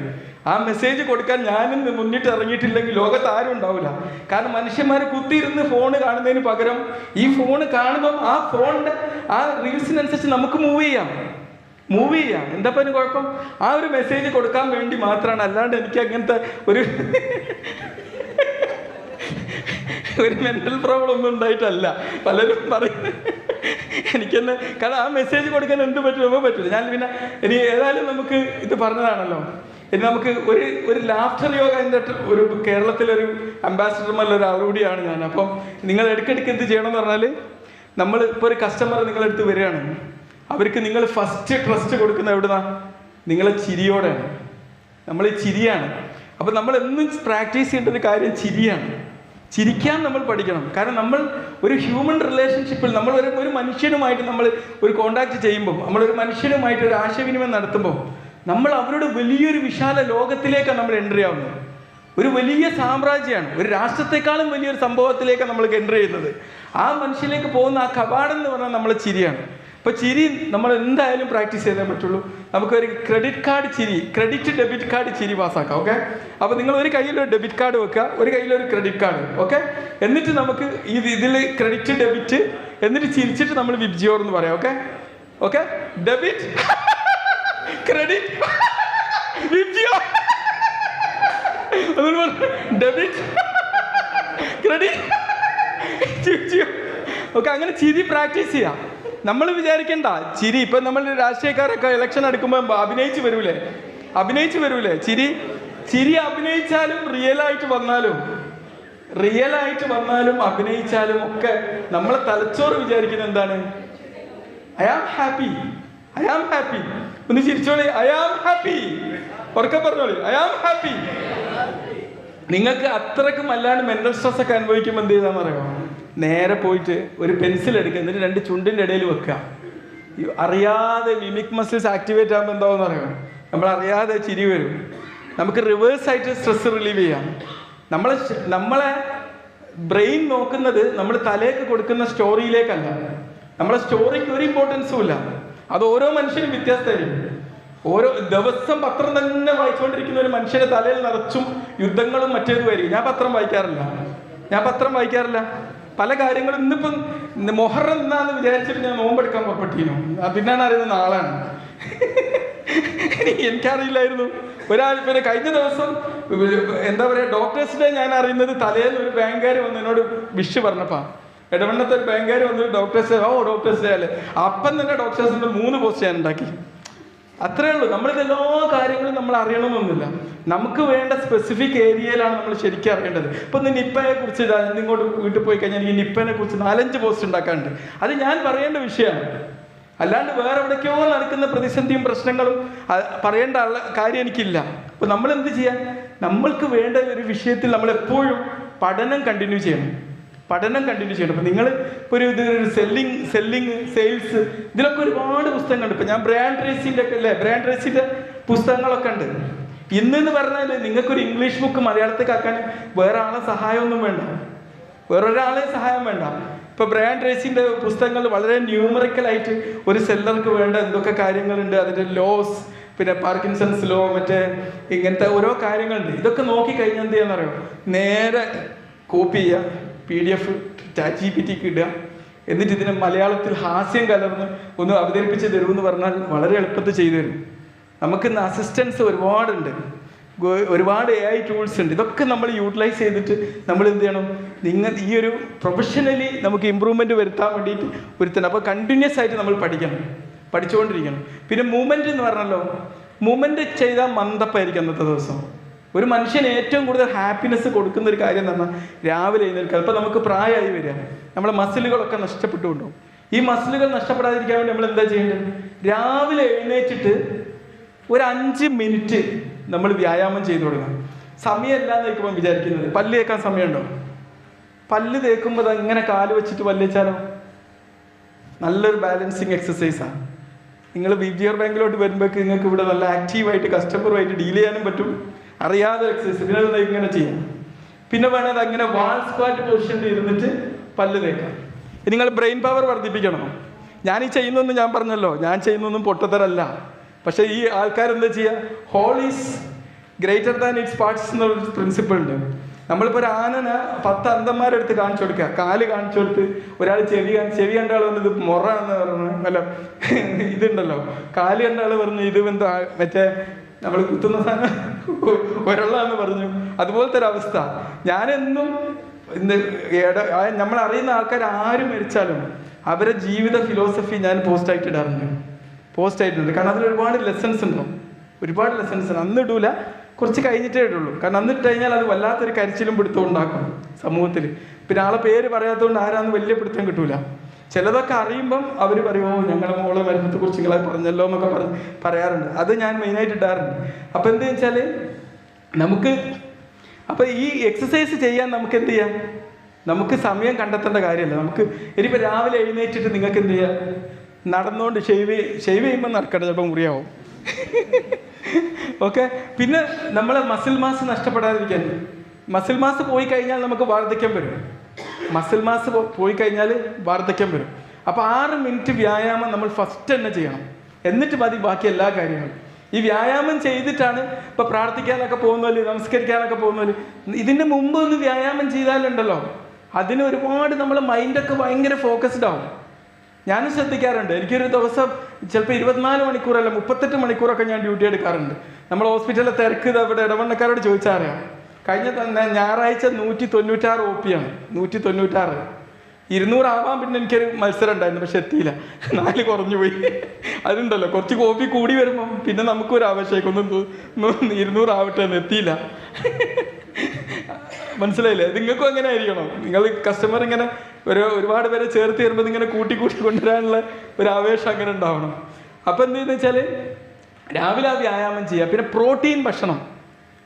ആ മെസ്സേജ് കൊടുക്കാൻ ഞാനും മുന്നിട്ട് ഇറങ്ങിയിട്ടില്ലെങ്കിൽ ലോകത്ത് ആരും ഉണ്ടാവില്ല. കാരണം മനുഷ്യന്മാർ കുത്തിയിരുന്ന് ഫോണ് കാണുന്നതിന് പകരം ഈ ഫോണ് കാണുമ്പം ആ ഫോണിൻ്റെ ആ റീൽസിനനുസരിച്ച് നമുക്ക് മൂവ് ചെയ്യാം. എന്താ അതിന് കുഴപ്പം? ആ ഒരു മെസ്സേജ് കൊടുക്കാൻ വേണ്ടി മാത്രമാണ്. അല്ലാണ്ട് എനിക്ക് അങ്ങനത്തെ ഒരു മെന്റൽ പ്രോബ്ലം ഒന്നും ഉണ്ടായിട്ടല്ല. പലരും പറയും എനിക്കെന്നെ, കാരണം ആ മെസ്സേജ് കൊടുക്കാൻ എന്ത് പറ്റുമോ പറ്റില്ല. ഞാൻ പിന്നെ ഇനി ഏതായാലും നമുക്ക് ഇത് പറഞ്ഞതാണല്ലോ, ഇനി നമുക്ക് ഒരു ലാഫ്റ്റർ യോഗ ഒരു കേരളത്തിലൊരു അംബാസിഡർമാരിലൊരു അവരോടിയാണ് ഞാൻ. അപ്പം നിങ്ങൾ ഇടയ്ക്കിടയ്ക്ക് എന്ത് ചെയ്യണമെന്ന് പറഞ്ഞാൽ, നമ്മൾ ഇപ്പോൾ ഒരു കസ്റ്റമർ നിങ്ങളെടുത്ത് വരികയാണ്, അവർക്ക് നിങ്ങൾ ഫസ്റ്റ് ട്രസ്റ്റ് കൊടുക്കുന്ന എവിടുന്നാ? നിങ്ങളെ ചിരിയോടെയാണ്. നമ്മൾ ചിരിയാണ്. അപ്പം നമ്മൾ എന്നും പ്രാക്ടീസ് ചെയ്യേണ്ട ഒരു കാര്യം ചിരിയാണ്. ചിരിക്കാൻ നമ്മൾ പഠിക്കണം. കാരണം നമ്മൾ ഒരു ഹ്യൂമൻ റിലേഷൻഷിപ്പിൽ നമ്മൾ ഒരു മനുഷ്യനുമായിട്ട് നമ്മൾ ഒരു കോണ്ടാക്ട് ചെയ്യുമ്പോൾ, നമ്മളൊരു മനുഷ്യനുമായിട്ട് ഒരു ആശയവിനിമയം നടത്തുമ്പോൾ, നമ്മൾ അവരുടെ വലിയൊരു വിശാല ലോകത്തിലേക്കാണ് നമ്മൾ എൻട്രി ആവുന്നത്. ഒരു വലിയ സാമ്രാജ്യമാണ്, ഒരു രാഷ്ട്രത്തെക്കാളും വലിയൊരു സംഭവത്തിലേക്കാണ് നമ്മൾ എൻട്രി ചെയ്യുന്നത്. ആ മനുഷ്യനിലേക്ക് പോകുന്ന ആ കവാടം എന്ന് പറഞ്ഞാൽ നമ്മളെ ചിരിയാണ്. അപ്പോൾ ചിരി നമ്മൾ എന്തായാലും പ്രാക്ടീസ് ചെയ്തേ പറ്റുള്ളൂ. നമുക്കൊരു ക്രെഡിറ്റ് ഡെബിറ്റ് കാർഡ് ചിരി പാസ്സാക്കാം. ഓക്കെ, അപ്പോൾ നിങ്ങൾ ഒരു കയ്യിലൊരു ഡെബിറ്റ് കാർഡ് വെക്കുക, ഒരു കയ്യിലൊരു ക്രെഡിറ്റ് കാർഡ്. ഓക്കെ, എന്നിട്ട് നമുക്ക് ഇതിൽ ക്രെഡിറ്റ് ഡെബിറ്റ്, എന്നിട്ട് ചിരിച്ചിട്ട് നമ്മൾ വിബ്ജിയോർ എന്ന് പറയാം. Okay, debit credit VIBGYOR, debit credit VIBGYOR. Okay, അങ്ങനെ ചിരി പ്രാക്ടീസ് ചെയ്യാം. നമ്മൾ വിചാരിക്കണ്ട ചിരി. ഇപ്പം നമ്മൾ രാഷ്ട്രീയക്കാരൊക്കെ ഇലക്ഷൻ എടുക്കുമ്പോൾ അഭിനയിച്ച് വരൂലേ ചിരി അഭിനയിച്ചാലും റിയലായിട്ട് വന്നാലും അഭിനയിച്ചാലും ഒക്കെ നമ്മളെ തലച്ചോറ് വിചാരിക്കുന്നത് എന്താണ്? I am happy. ഒന്ന് ചിരിച്ചോളി, ഐ ആം ഹാപ്പി. ഉറക്കെ പറഞ്ഞോളി, ഐ ആം ഹാപ്പി. നിങ്ങൾക്ക് അത്രക്കും അല്ലാണ്ട് മെന്റൽ സ്ട്രെസ് ഒക്കെ അനുഭവിക്കുമ്പോൾ എന്ത് ചെയ്താൽ അറിയാമോ? നേരെ പോയിട്ട് ഒരു പെൻസിൽ എടുക്കുക, എന്നിട്ട് 2 ചുണ്ടിൻ്റെ ഇടയിൽ വെക്കുക. അറിയാതെ മിമിക് മസിൽസ് ആക്ടിവേറ്റ് ആകുമ്പോൾ എന്താവെന്ന് അറിയാമോ? നമ്മളറിയാതെ ചിരി വരും. നമുക്ക് റിവേഴ്സായിട്ട് സ്ട്രെസ് റിലീവ് ചെയ്യാം. നമ്മളെ ബ്രെയിൻ നോക്കുന്നത് നമ്മൾ തലേക്ക് കൊടുക്കുന്ന സ്റ്റോറിയിലേക്കല്ല. നമ്മളെ സ്റ്റോറിക്ക് ഒരു ഇമ്പോർട്ടൻസും ഇല്ല. അത് ഓരോ മനുഷ്യനും വ്യത്യാസമായിരിക്കും. ഓരോ ദിവസം പത്രം തന്നെ വായിച്ചുകൊണ്ടിരിക്കുന്ന ഒരു മനുഷ്യന്റെ തലയിൽ നിറച്ചും യുദ്ധങ്ങളും മറ്റേതുമായിരിക്കും. ഞാൻ പത്രം വായിക്കാറില്ല. പല കാര്യങ്ങളും ഇന്നിപ്പം മൊഹറം എന്നാന്ന് വിചാരിച്ചിട്ട് ഞാൻ നോമ്പെടുക്കാൻ പുറപ്പെട്ടിരുന്നു. പിന്നാണ് അറിയുന്നത് നാളാണ്. എനിക്കറിയില്ലായിരുന്നു. പിന്നെ കഴിഞ്ഞ ദിവസം എന്താ പറയുക, ഡോക്ടേഴ്സ് ഡേ ഞാൻ അറിയുന്നത് തലേന്ന് ഒരു ബാങ്കുകാർ വന്ന് എന്നോട് വിഷ് പറഞ്ഞപ്പാ. ഇടവണ്ണത്തെ ഒരു ബാങ്കുകാർ വന്ന് ഡോക്ടേഴ്സ് ഡേ അല്ലേ. അപ്പം തന്നെ ഡോക്ടേഴ്സിന്റെ 3 പോസ്റ്റ് ഞാൻ ഉണ്ടാക്കി. അത്രേ ഉള്ളൂ. നമ്മളിതെല്ലാ കാര്യങ്ങളും നമ്മൾ അറിയണമെന്നൊന്നുമില്ല. നമുക്ക് വേണ്ട സ്പെസിഫിക് ഏരിയയിലാണ് നമ്മൾ ശരിക്കും അറിയേണ്ടത്. ഇപ്പം ഇന്ന് നിപ്പയെ കുറിച്ച് ഇങ്ങോട്ട് വീട്ടിൽ പോയി കഴിഞ്ഞാൽ എനിക്ക് നിപ്പനെ കുറിച്ച് 4-5 പോസ്റ്റ് ഉണ്ടാക്കാനുണ്ട്. അത് ഞാൻ പറയേണ്ട വിഷയമാണ്. അല്ലാണ്ട് വേറെ എവിടേക്കോ നടക്കുന്ന പ്രതിസന്ധിയും പ്രശ്നങ്ങളും പറയേണ്ട കാര്യം എനിക്കില്ല. അപ്പം നമ്മൾ എന്ത് ചെയ്യാൻ? നമ്മൾക്ക് വേണ്ട ഒരു വിഷയത്തിൽ നമ്മളെപ്പോഴും പഠനം കണ്ടിന്യൂ ചെയ്യണം. അപ്പം നിങ്ങൾ ഇപ്പോൾ ഒരു സെയിൽസ് ഇതിലൊക്കെ ഒരുപാട് പുസ്തകങ്ങളുണ്ട്. ഇപ്പം ഞാൻ ബ്രാൻഡ് റേസിൻ്റെ പുസ്തകങ്ങളൊക്കെ ഉണ്ട്. ഇന്നെന്ന് പറഞ്ഞാൽ നിങ്ങൾക്കൊരു ഇംഗ്ലീഷ് ബുക്ക് മലയാളത്തേക്കാക്കാൻ വേറൊരാളെ സഹായം വേണ്ട. ഇപ്പോൾ ബ്രാൻഡ് റേസിൻ്റെ പുസ്തകങ്ങൾ വളരെ ന്യൂമറിക്കലായിട്ട് ഒരു സെല്ലർക്ക് വേണ്ട എന്തൊക്കെ കാര്യങ്ങളുണ്ട്, അതിൻ്റെ ലോസ്, പിന്നെ പാർക്കിൻസൺസ് ലോ, മറ്റേ ഇങ്ങനത്തെ ഓരോ കാര്യങ്ങളുണ്ട്. ഇതൊക്കെ നോക്കിക്കഴിഞ്ഞാൽ എന്ത് ചെയ്യാന്നറിയോ? നേരെ കോപ്പി ചെയ്യുക, PDF ChatGPTക്ക് ഇടുക, എന്നിട്ട് ഇതിനെ മലയാളത്തിൽ ഹാസ്യം കലർന്ന് ഒന്ന് അവതരിപ്പിച്ച് തരുമെന്ന് പറഞ്ഞാൽ വളരെ എളുപ്പത്തിൽ ചെയ്തു തരും. നമുക്കിന്ന് അസിസ്റ്റൻസ് ഒരുപാടുണ്ട്. ഒരുപാട് AI ടൂൾസ് ഉണ്ട്. ഇതൊക്കെ നമ്മൾ യൂട്ടിലൈസ് ചെയ്തിട്ട് നമ്മൾ എന്ത് ചെയ്യണം, നിങ്ങൾ ഈ ഒരു പ്രൊഫഷണലി നമുക്ക് ഇമ്പ്രൂവ്മെൻറ്റ് വരുത്താൻ വേണ്ടിയിട്ട് വരുത്തണം. അപ്പോൾ കണ്ടിന്യൂസ് ആയിട്ട് നമ്മൾ പഠിച്ചുകൊണ്ടിരിക്കണം. പിന്നെ മൂവ്മെൻറ്റ് എന്ന് പറഞ്ഞല്ലോ, മൂവ്മെൻറ്റ് ചെയ്താൽ മന്ദപ്പായിരിക്കും അന്നത്തെ ദിവസം. ഒരു മനുഷ്യന് ഏറ്റവും കൂടുതൽ ഹാപ്പിനെസ് കൊടുക്കുന്ന ഒരു കാര്യം എന്ന് പറഞ്ഞാൽ രാവിലെ എഴുന്നേൽക്കുക. അപ്പോൾ നമുക്ക് പ്രായമായി വരിക, നമ്മളെ മസിലുകളൊക്കെ നഷ്ടപ്പെട്ടുകൊണ്ടും. ഈ മസിലുകൾ നഷ്ടപ്പെടാതിരിക്കാൻ വേണ്ടി നമ്മൾ എന്താ ചെയ്യേണ്ടത്? രാവിലെ എഴുന്നേറ്റിട്ട് ഒരു 5 മിനിറ്റ് നമ്മൾ വ്യായാമം ചെയ്തു കൊടുക്കണം. സമയമല്ല എന്ന് വയ്ക്കുമ്പോൾ വിചാരിക്കുന്നത് പല്ല് തേക്കാൻ സമയമുണ്ടോ? പല്ല് തേക്കുമ്പോൾ ഇങ്ങനെ കാല് വെച്ചിട്ട് പല്ല് വെച്ചാലോ? നല്ലൊരു ബാലൻസിങ് എക്സസൈസാണ്. നിങ്ങൾ വിജയർ ബാങ്കിലോട്ട് വരുമ്പോഴേക്ക് നിങ്ങൾക്ക് ഇവിടെ നല്ല ആക്റ്റീവായിട്ട് കസ്റ്റമറുമായിട്ട് ഡീൽ ചെയ്യാനും പറ്റും. അറിയാതെ എക്സസൈസ് പിന്നെ അത് ഇങ്ങനെ ചെയ്യാം. പിന്നെ വേണത് അങ്ങനെ വാൾ സ്ക്വാറ്റ് പൊസിഷനിൽ ഇരുന്നിട്ട് പല്ല് തേക്കാം. നിങ്ങൾ ബ്രെയിൻ പവർ വർദ്ധിപ്പിക്കണം. ഞാൻ ഈ ചെയ്യുന്നൊന്നും ഞാൻ പറഞ്ഞല്ലോ, ഞാൻ ചെയ്യുന്നൊന്നും പൊട്ടത്തരല്ല. പക്ഷേ ഈ ആൾക്കാരെന്താ ചെയ്യുക? Whole is greater than its parts എന്നുള്ളൊരു പ്രിൻസിപ്പിൾ ഉണ്ട്. നമ്മളിപ്പോൾ ഒരു ആനനെ 10 അന്തന്മാരെടുത്ത് കാണിച്ചു കൊടുക്കുക, കാല് കാണിച്ചു കൊടുത്ത് ഒരാൾ ചെവി കണ്ട ആൾ പറഞ്ഞത് മൊറാന്ന് പറഞ്ഞു, അല്ല ഇതുണ്ടല്ലോ കാല് കണ്ട ആൾ പറഞ്ഞു ഇത് എന്താ മറ്റേ നമ്മൾ കുത്തുന്ന സാധനം ഒരളാന്ന് പറഞ്ഞു. അതുപോലത്തെ ഒരു അവസ്ഥ. ഞാനെന്നും നമ്മൾ അറിയുന്ന ആൾക്കാർ ആരും മരിച്ചാലും അവരെ ജീവിത ഫിലോസഫി ഞാൻ പോസ്റ്റായിട്ട് ഇടാറുണ്ട്. കാരണം അതിൽ ഒരുപാട് ലെസൺസ് ഉണ്ടാവും, ഒരുപാട് ലെസൺസ് ഉണ്ട്. അന്ന് ഇടൂല, കുറച്ച് കഴിഞ്ഞിട്ടേ ഇടുള്ളൂ. കാരണം അന്നിട്ട് കഴിഞ്ഞാൽ അത് വല്ലാത്തൊരു കരിച്ചിലും പിടുത്തവും ഉണ്ടാക്കും സമൂഹത്തിൽ. പിന്നെ ആളെ പേര് പറയാത്തതുകൊണ്ട് ആരാന്ന് വലിയ പിടുത്തം കിട്ടൂല. ചിലതൊക്കെ അറിയുമ്പം അവർ പറയുമോ ഞങ്ങളുടെ മോളെ മരണത്തെ കുറിച്ച് നിങ്ങളെ പറഞ്ഞല്ലോ എന്നൊക്കെ പറയാറുണ്ട്. അത് ഞാൻ മെയിനായിട്ട് ഇടാറുണ്ട്. അപ്പം എന്താ വെച്ചാൽ നമുക്ക് അപ്പം ഈ എക്സസൈസ് ചെയ്യാൻ നമുക്ക് എന്ത് ചെയ്യാം? നമുക്ക് സമയം കണ്ടെത്തേണ്ട കാര്യമല്ല. നമുക്ക് ഇനിയിപ്പോൾ രാവിലെ എഴുന്നേറ്റിട്ട് നിങ്ങൾക്ക് എന്ത് ചെയ്യാം? നടന്നുകൊണ്ട് ഷെയ്വ് ചെയ്യുമ്പോൾ നടക്കട്ടെ, ചിലപ്പോൾ മുറിയാവും. ഓക്കെ. പിന്നെ നമ്മളെ മസിൽ മാസ് നഷ്ടപ്പെടാതിരിക്കാൻ, മസിൽ മാസ് പോയി കഴിഞ്ഞാൽ നമുക്ക് വാർദ്ധക്യം വരും. അപ്പോൾ 6 മിനിറ്റ് വ്യായാമം നമ്മൾ ഫസ്റ്റ് തന്നെ ചെയ്യണം. എന്നിട്ട് മതി ബാക്കി എല്ലാ കാര്യങ്ങളും. ഈ വ്യായാമം ചെയ്തിട്ടാണ് ഇപ്പോൾ പ്രാർത്ഥിക്കാനൊക്കെ പോകുന്നവര്, നമസ്കരിക്കാനൊക്കെ പോകുന്നവര്. ഇതിന് മുമ്പ് ഒന്ന് വ്യായാമം ചെയ്താലുണ്ടല്ലോ അതിന് ഒരുപാട് നമ്മളെ മൈൻഡൊക്കെ ഭയങ്കര ഫോക്കസ്ഡ് ആവും. ഞാനും ശ്രദ്ധിക്കാറുണ്ട്. എനിക്കൊരു ദിവസം ചിലപ്പോൾ 24 മണിക്കൂറല്ല 38 മണിക്കൂറൊക്കെ ഞാൻ ഡ്യൂട്ടി എടുക്കാറുണ്ട്. നമ്മൾ ഹോസ്പിറ്റലിലെ തിരക്ക് അവിടെ ഇടവണ്ണക്കാരോട് ചോദിച്ചാൽ അറിയാം. കഴിഞ്ഞ ഞായറാഴ്ച 196 OP ആണ്. 196. 200 ആവാൻ പിന്നെ എനിക്കൊരു മത്സരം ഉണ്ടായിരുന്നു, പക്ഷെ എത്തിയില്ല. 4 കുറഞ്ഞു പോയി. അതുണ്ടല്ലോ, കുറച്ച് OP കൂടി വരുമ്പം പിന്നെ നമുക്കൊരു ആവശ്യമൊക്കെ 200 ആവട്ടെ എന്ന് എത്തിയില്ല. മനസ്സിലായില്ലേ? നിങ്ങൾക്കും അങ്ങനെ ആയിരിക്കണം. നിങ്ങൾ കസ്റ്റമർ ഇങ്ങനെ ഒരുപാട് പേരെ ചേർത്ത് വരുമ്പോൾ ഇങ്ങനെ കൂട്ടി കൊണ്ടുവരാനുള്ള ഒരു ആവേശം അങ്ങനെ ഉണ്ടാവണം. അപ്പം എന്തെന്ന് വെച്ചാൽ രാവിലെ ആ വ്യായാമം ചെയ്യുക. പിന്നെ പ്രോട്ടീൻ ഭക്ഷണം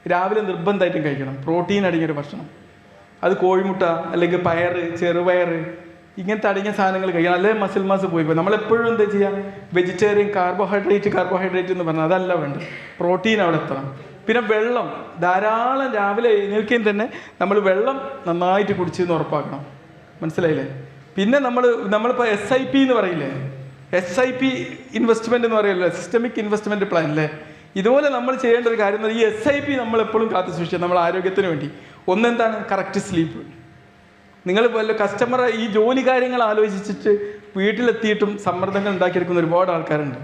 രാവിലെ നിർബന്ധമായിട്ടും കഴിക്കണം. പ്രോട്ടീൻ അടങ്ങിയൊരു ഭക്ഷണം. അത് കോഴിമുട്ട അല്ലെങ്കിൽ പയറ്, ചെറുപയർ, ഇങ്ങനത്തെ അടങ്ങിയ സാധനങ്ങൾ കഴിക്കണം. അല്ലെങ്കിൽ മസിൽ മാസ് പോയി. നമ്മളെപ്പോഴും എന്താ ചെയ്യുക? വെജിറ്റേറിയൻ കാർബോഹൈഡ്രേറ്റ് എന്ന് പറഞ്ഞാൽ അതല്ല വേണ്ടത്. പ്രോട്ടീൻ അവിടെ എത്തണം. പിന്നെ വെള്ളം ധാരാളം രാവിലെ എഴുന്നേൽക്കുകയും തന്നെ നമ്മൾ വെള്ളം നന്നായിട്ട് കുടിച്ചെന്ന് ഉറപ്പാക്കണം. മനസ്സിലായില്ലേ? പിന്നെ നമ്മളിപ്പോൾ SIP എന്ന് പറയില്ലേ, SIP ഇൻവെസ്റ്റ്മെൻറ്റ് എന്ന് പറയുമല്ലോ, സിസ്റ്റമിക് ഇൻവെസ്റ്റ്മെൻറ്റ് പ്ലാൻ അല്ലേ. ഇതുപോലെ നമ്മൾ ചെയ്യേണ്ട ഒരു കാര്യം എന്ന് പറഞ്ഞാൽ ഈ SIP നമ്മളെപ്പോഴും കാത്തു സൂക്ഷിക്കുക നമ്മൾ ആരോഗ്യത്തിന് വേണ്ടി. ഒന്നെന്താണ്? Correct sleep. നിങ്ങൾ വല്ല കസ്റ്റമർ ഈ ജോലി കാര്യങ്ങൾ ആലോചിച്ചിട്ട് വീട്ടിലെത്തിയിട്ടും സമ്മർദ്ദങ്ങൾ ഉണ്ടാക്കിയെടുക്കുന്ന ഒരുപാട് ആൾക്കാരുണ്ട്.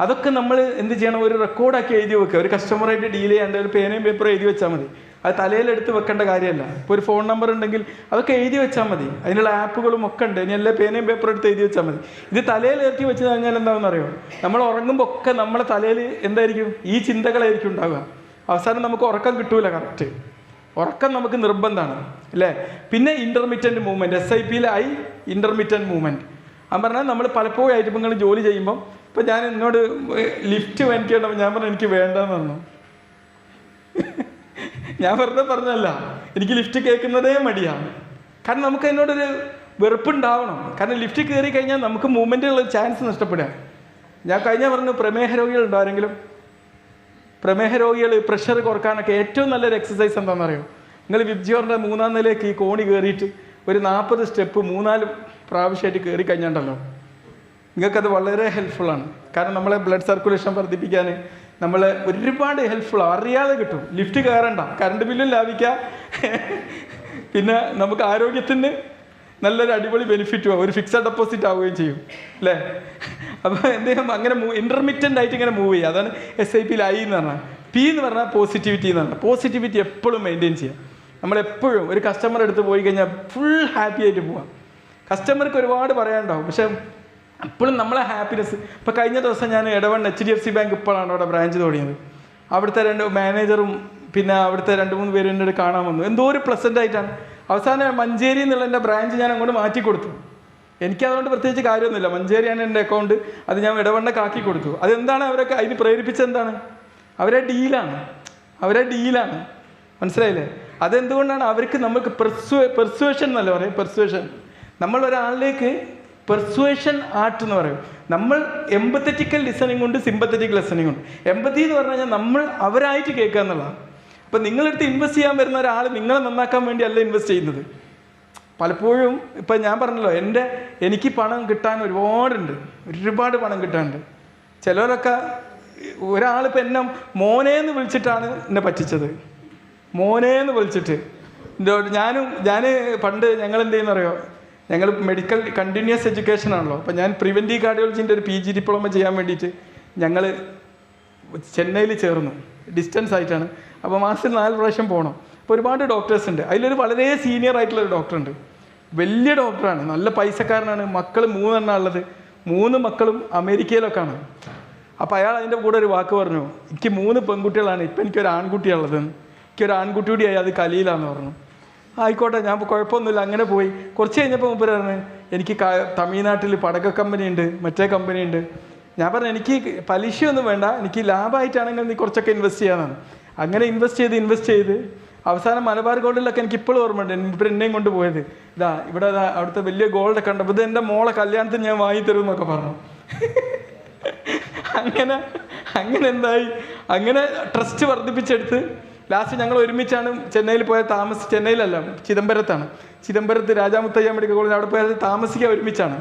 അതൊക്കെ നമ്മൾ എന്ത് ചെയ്യണം? ഒരു റെക്കോർഡാക്കി എഴുതി വെക്കുക. ഒരു കസ്റ്റമറായിട്ട് ഡീൽ ചെയ്യാണ്ട് ഒരു പേനയും പേപ്പറും എഴുതി വെച്ചാൽ മതി. അത് തലയിലെടുത്ത് വെക്കേണ്ട കാര്യമല്ല. ഇപ്പോൾ ഒരു ഫോൺ നമ്പർ ഉണ്ടെങ്കിൽ അതൊക്കെ എഴുതി വെച്ചാൽ മതി. അതിനുള്ള ആപ്പുകളും ഒക്കെ ഉണ്ട്. ഇനി എല്ലാ പേനയും പേപ്പറും എടുത്ത് എഴുതി വെച്ചാൽ മതി. ഇത് തലയിൽ ഇറക്കി വെച്ച് കഴിഞ്ഞാൽ എന്താണെന്ന് അറിയോ? നമ്മൾ ഉറങ്ങുമ്പോൾ ഒക്കെ നമ്മളെ തലയിൽ എന്തായിരിക്കും? ഈ ചിന്തകളായിരിക്കും ഉണ്ടാവുക. അവസാനം നമുക്ക് ഉറക്കം കിട്ടൂല. കറക്റ്റ് ഉറക്കം നമുക്ക് നിർബന്ധമാണ് അല്ലേ? പിന്നെ ഇൻ്റർമിറ്റൻറ്റ് മൂവ്മെൻറ്റ്, SIPയിലെ ഇൻ്റർമിറ്റൻറ്റ് മൂവ്മെൻറ്റ്. അത് പറഞ്ഞാൽ നമ്മൾ പലപ്പോഴും ആയിട്ട് ഇപ്പം നിങ്ങൾ ജോലി ചെയ്യുമ്പം, ഇപ്പം ഞാൻ എന്നോട് ലിഫ്റ്റ് വേണ്ടിക്കേണ്ടപ്പോൾ ഞാൻ പറഞ്ഞു എനിക്ക് വേണ്ടെന്ന് പറഞ്ഞു. ഞാൻ വെറുതെ പറഞ്ഞല്ല, എനിക്ക് ലിഫ്റ്റ് കേൾക്കുന്നതേ മടിയാണ്. കാരണം നമുക്ക് അതിനോടൊരു വെറുപ്പുണ്ടാവണം. കാരണം ലിഫ്റ്റ് കയറി കഴിഞ്ഞാൽ നമുക്ക് മൂവ്മെൻറ്റുള്ള ചാൻസ് നഷ്ടപ്പെടുക. ഞാൻ കഴിഞ്ഞ പറഞ്ഞു പ്രമേഹ രോഗികളുണ്ടോ ആരെങ്കിലും? പ്രമേഹ രോഗികൾ പ്രഷർ കുറക്കാനൊക്കെ ഏറ്റവും നല്ലൊരു എക്സസൈസ് എന്താണെന്നറിയോ? നിങ്ങൾ വിബ്ജിയോറിൻ്റെ 3-ാം നിലയ്ക്ക് ഈ കോണി കയറിയിട്ട് ഒരു 40 സ്റ്റെപ്പ് 3-4 പ്രാവശ്യമായിട്ട് കയറി കഴിഞ്ഞിട്ടുണ്ടല്ലോ, നിങ്ങൾക്കത് വളരെ ഹെൽപ്ഫുള്ളാണ്. കാരണം നമ്മളെ ബ്ലഡ് സർക്കുലേഷൻ വർദ്ധിപ്പിക്കാൻ നമ്മൾ ഒരുപാട് ഹെൽപ്ഫുള്ളാണ്. അറിയാതെ കിട്ടും. ലിഫ്റ്റ് കയറണ്ട, കറണ്ട് ബില്ലും ലാഭിക്കാം. പിന്നെ നമുക്ക് ആരോഗ്യത്തിന് നല്ലൊരു അടിപൊളി ബെനിഫിറ്റ് ആവും. ഒരു ഫിക്സഡ് ഡെപ്പോസിറ്റ് ആവുകയും ചെയ്യും അല്ലേ? അപ്പോൾ എന്തെങ്കിലും അങ്ങനെ ഇൻ്റർമിറ്റൻ്റ് ആയിട്ട് ഇങ്ങനെ മൂവ് ചെയ്യുക. അതാണ് SIPയിൽ എന്ന് പറഞ്ഞാൽ. എന്ന് പറഞ്ഞാൽ പോസിറ്റിവിറ്റി എന്നാണ്. പോസിറ്റിവിറ്റി എപ്പോഴും മെയിൻറ്റെയിൻ ചെയ്യാം. നമ്മളെപ്പോഴും ഒരു കസ്റ്റമർ അടുത്ത് പോയി കഴിഞ്ഞാൽ ഫുൾ ഹാപ്പി ആയിട്ട് പോവാം. കസ്റ്റമർക്ക് ഒരുപാട് പറയാനുണ്ടാവും, പക്ഷേ എപ്പോഴും നമ്മളെ ഹാപ്പിനെസ്. ഇപ്പോൾ കഴിഞ്ഞ ദിവസം ഞാൻ ഇടവണ്ണ HDFC ബാങ്ക് ഇപ്പോഴാണ് അവിടെ ബ്രാഞ്ച് തുടങ്ങിയത്. അവിടുത്തെ 2 മാനേജറും പിന്നെ അവിടുത്തെ 2-3 പേരും എന്നോട് കാണാൻ വന്നു. എന്തോ ഒരു പ്ലസൻ്റ് ആയിട്ടാണ്. അവസാനം മഞ്ചേരി എന്നുള്ള എൻ്റെ ബ്രാഞ്ച് ഞാൻ അങ്ങോട്ട് മാറ്റി കൊടുത്തു. എനിക്കതുകൊണ്ട് പ്രത്യേകിച്ച് കാര്യമൊന്നുമില്ല. മഞ്ചേരിയാണ് എൻ്റെ അക്കൗണ്ട്, അത് ഞാൻ ഇടവണ്ണക്കാക്കി കൊടുത്തു. അതെന്താണ് അവരൊക്കെ അതിന് പ്രേരിപ്പിച്ചത്? എന്താണ്? അവരെ ഡീലാണ്. മനസ്സിലായില്ലേ? അതെന്തുകൊണ്ടാണ്? അവർക്ക് നമുക്ക് പെർസുവേഷൻ എന്നല്ല പറയും, പെർസുവേഷൻ. നമ്മൾ ഒരാളിലേക്ക് പെർസുവേഷൻ ആർട്ട് എന്ന് പറയും. നമ്മൾ എമ്പത്തറ്റിക്കൽ ലിസണിങ് ഉണ്ട്, സിമ്പത്തറ്റിക് ലിസണിങ് ഉണ്ട്. എമ്പത്തി എന്ന് പറഞ്ഞു കഴിഞ്ഞാൽ നമ്മൾ അവരായിട്ട് കേൾക്കുക എന്നുള്ളതാണ്. അപ്പം നിങ്ങളടുത്ത് ഇൻവെസ്റ്റ് ചെയ്യാൻ വരുന്ന ഒരാൾ നിങ്ങളെ നന്നാക്കാൻ വേണ്ടി അല്ല ഇൻവെസ്റ്റ് ചെയ്യുന്നത്. പലപ്പോഴും ഇപ്പം ഞാൻ പറഞ്ഞല്ലോ, എനിക്ക് പണം കിട്ടാൻ ഒരുപാട് പണം കിട്ടാനുണ്ട്. ചിലരൊക്കെ ഒരാളിപ്പോൾ എന്നെ മോനേന്ന് വിളിച്ചിട്ടാണ് എന്നെ പറ്റിച്ചത്. മോനേന്ന് വിളിച്ചിട്ട് ഞാൻ പണ്ട് ഞങ്ങൾ എന്ത് ചെയ്യുന്നറിയോ, ഞങ്ങൾ മെഡിക്കൽ കണ്ടിന്യൂസ് എഡ്യൂക്കേഷൻ ആണല്ലോ. അപ്പോൾ ഞാൻ പ്രിവെൻറ്റീവ് കാർഡിയോളജീൻ്റെ ഒരു PG ഡിപ്ലോമ ചെയ്യാൻ വേണ്ടിയിട്ട് ഞങ്ങൾ ചെന്നൈയിൽ ചേർന്നു. ഡിസ്റ്റൻസ് ആയിട്ടാണ്. അപ്പോൾ മാസത്തിൽ 4 പ്രാവശ്യം പോകണം. അപ്പോൾ ഒരുപാട് ഡോക്ടേഴ്സ് ഉണ്ട്. അതിലൊരു വളരെ സീനിയർ ആയിട്ടുള്ളൊരു ഡോക്ടറുണ്ട്. വലിയ ഡോക്ടറാണ്, നല്ല പൈസക്കാരനാണ്. മക്കൾ 3 എണ്ണം ഉള്ളത്. 3 മക്കളും അമേരിക്കയിലൊക്കെയാണ്. അപ്പോൾ അയാൾ അതിൻ്റെ കൂടെ ഒരു വാക്ക് പറഞ്ഞു, എനിക്ക് 3 പെൺകുട്ടികളാണ്, ഇപ്പം എനിക്കൊരു ആൺകുട്ടിയുള്ളത്. എനിക്കൊരു ആൺകുട്ടി കൂടിയായി, അത് കലയിലാന്ന് പറഞ്ഞു. ആയിക്കോട്ടെ, ഞാൻ കുഴപ്പമൊന്നുമില്ല, അങ്ങനെ പോയി. കുറച്ച് കഴിഞ്ഞപ്പോൾ മുമ്പ് പറഞ്ഞു, എനിക്ക് തമിഴ്നാട്ടിൽ പടക കമ്പനി ഉണ്ട്, മറ്റേ കമ്പനി ഉണ്ട്. ഞാൻ പറഞ്ഞു, എനിക്ക് പലിശയൊന്നും വേണ്ട, എനിക്ക് ലാഭമായിട്ടാണെങ്കിൽ നീ കുറച്ചൊക്കെ ഇൻവെസ്റ്റ് ചെയ്യാനാണ്. അങ്ങനെ ഇൻവെസ്റ്റ് ചെയ്ത് അവസാനം മലബാർ ഗോൾഡിലൊക്കെ എനിക്ക് ഇപ്പോഴും ഓർമ്മയുണ്ട്. ഇപ്പോൾ എന്നെയും കൊണ്ട് പോയത് ഇവിടെ അവിടുത്തെ വലിയ ഗോൾഡൊക്കെ കണ്ടപ്പോൾ ഇത് എൻ്റെ മോളെ കല്യാണത്തിന് ഞാൻ വാങ്ങിത്തരും എന്നൊക്കെ പറഞ്ഞു. അങ്ങനെ എന്തായി, അങ്ങനെ ട്രസ്റ്റ് വർദ്ധിപ്പിച്ചെടുത്ത് ലാസ്റ്റ് ഞങ്ങൾ ഒരുമിച്ചാണ് ചെന്നൈയിൽ പോയത്. ചെന്നൈയിലല്ല, ചിദംബരത്ത് രാജാമുത്തയ്യ മെഡിക്കൽ കോളേജ് അവിടെ പോയത് താമസിക്കുക ഒരുമിച്ചാണ്.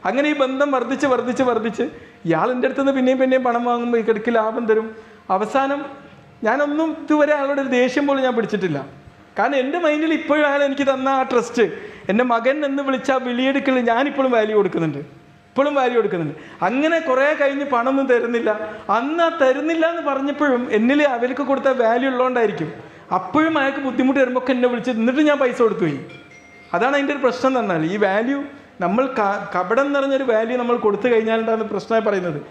അങ്ങനെ ഈ ബന്ധം വർദ്ധിച്ച് ഇയാൾ എൻ്റെ അടുത്ത് നിന്ന് പിന്നെയും പണം വാങ്ങുമ്പോൾ ഇടയ്ക്ക് ലാഭം തരും. അവസാനം ഞാനൊന്നും ഇതുവരെ അയാളുടെ ഒരു ദേഷ്യം പോലും ഞാൻ പിടിച്ചിട്ടില്ല. കാരണം എൻ്റെ മൈൻഡിൽ ഇപ്പോഴും അയാൾ എനിക്ക് തന്ന ആ ട്രസ്റ്റ്, എൻ്റെ മകൻ എന്ന് വിളിച്ച വിളിയെടുക്കൽ ഞാനിപ്പോഴും വാല്യൂ കൊടുക്കുന്നുണ്ട്. അങ്ങനെ കുറേ കഴിഞ്ഞ് പണമൊന്നും തരുന്നില്ല. അന്ന് ആ തരുന്നില്ല എന്ന് പറഞ്ഞപ്പോഴും എന്നിൽ അവർക്ക് കൊടുത്ത വാല്യൂ ഉള്ളതുകൊണ്ടായിരിക്കും. അപ്പോഴും അയാൾക്ക് ബുദ്ധിമുട്ട് വരുമ്പോൾ ഒക്കെ എന്നെ വിളിച്ച് എന്നിട്ട് ഞാൻ പൈസ കൊടുത്തു പോയി. അതാണ് അതിൻ്റെ ഒരു പ്രശ്നം എന്ന് പറഞ്ഞാൽ, ഈ വാല്യൂ നമ്മൾ കപടം നിറഞ്ഞൊരു വാല്യൂ നമ്മൾ കൊടുത്തു കഴിഞ്ഞാലാണ് പ്രശ്നമായി പറയുന്നത്.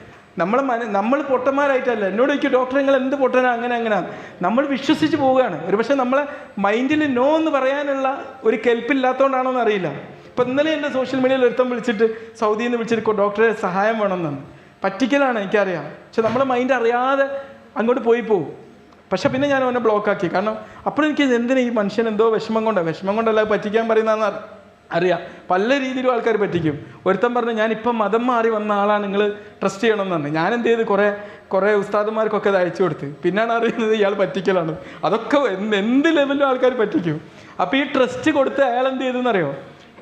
നമ്മൾ പൊട്ടന്മാരായിട്ടല്ല. എന്നോട് ചോദിക്കും, ഡോക്ടർ നിങ്ങൾ എന്ത് പൊട്ടനാ, അങ്ങനെ നമ്മൾ വിശ്വസിച്ച് പോവുകയാണ്. ഒരു പക്ഷേ നമ്മളെ മൈൻഡിൽ നോ എന്ന് പറയാനുള്ള ഒരു കെൽപ്പില്ലാത്തതുകൊണ്ടാണോ എന്ന് അറിയില്ല. ഇപ്പം ഇന്നലെ എൻ്റെ സോഷ്യൽ മീഡിയയിൽ ഒരുത്തം വിളിച്ചിട്ട് സൗദിയിൽ നിന്ന് വിളിച്ചിട്ട് ഡോക്ടറെ സഹായം വേണമെന്നാണ്. പറ്റിക്കലാണ്, എനിക്കറിയാം. പക്ഷെ നമ്മളെ മൈൻഡ് അറിയാതെ അങ്ങോട്ട് പോകും. പക്ഷെ പിന്നെ ഞാൻ അവനെ ബ്ലോക്കാക്കി. കാരണം അപ്പോഴും എനിക്ക് എന്തിനാ ഈ മനുഷ്യൻ എന്തോ വിഷമം കൊണ്ടല്ല പറ്റിക്കാൻ പറയുന്നതെന്ന് അറിയാം. പല രീതിയിലും ആൾക്കാർ പറ്റിക്കും. ഒരുത്തൻ പറഞ്ഞു, ഞാനിപ്പം മതം മാറി വന്ന ആളാണ്, നിങ്ങൾ ട്രസ്റ്റ് ചെയ്യണമെന്ന് പറഞ്ഞു. ഞാൻ എന്ത് ചെയ്ത് കുറേ ഉസ്താദന്മാർക്കൊക്കെ അത് അയച്ചു കൊടുത്ത്. പിന്നാണ് അറിയുന്നത് ഇയാൾ പറ്റിക്കലാണ്. അതൊക്കെ എന്ത് ലെവലിലും ആൾക്കാർ പറ്റിക്കും. അപ്പോൾ ഈ ട്രസ്റ്റ് കൊടുത്ത് അയാൾ എന്ത് ചെയ്തെന്നറിയോ,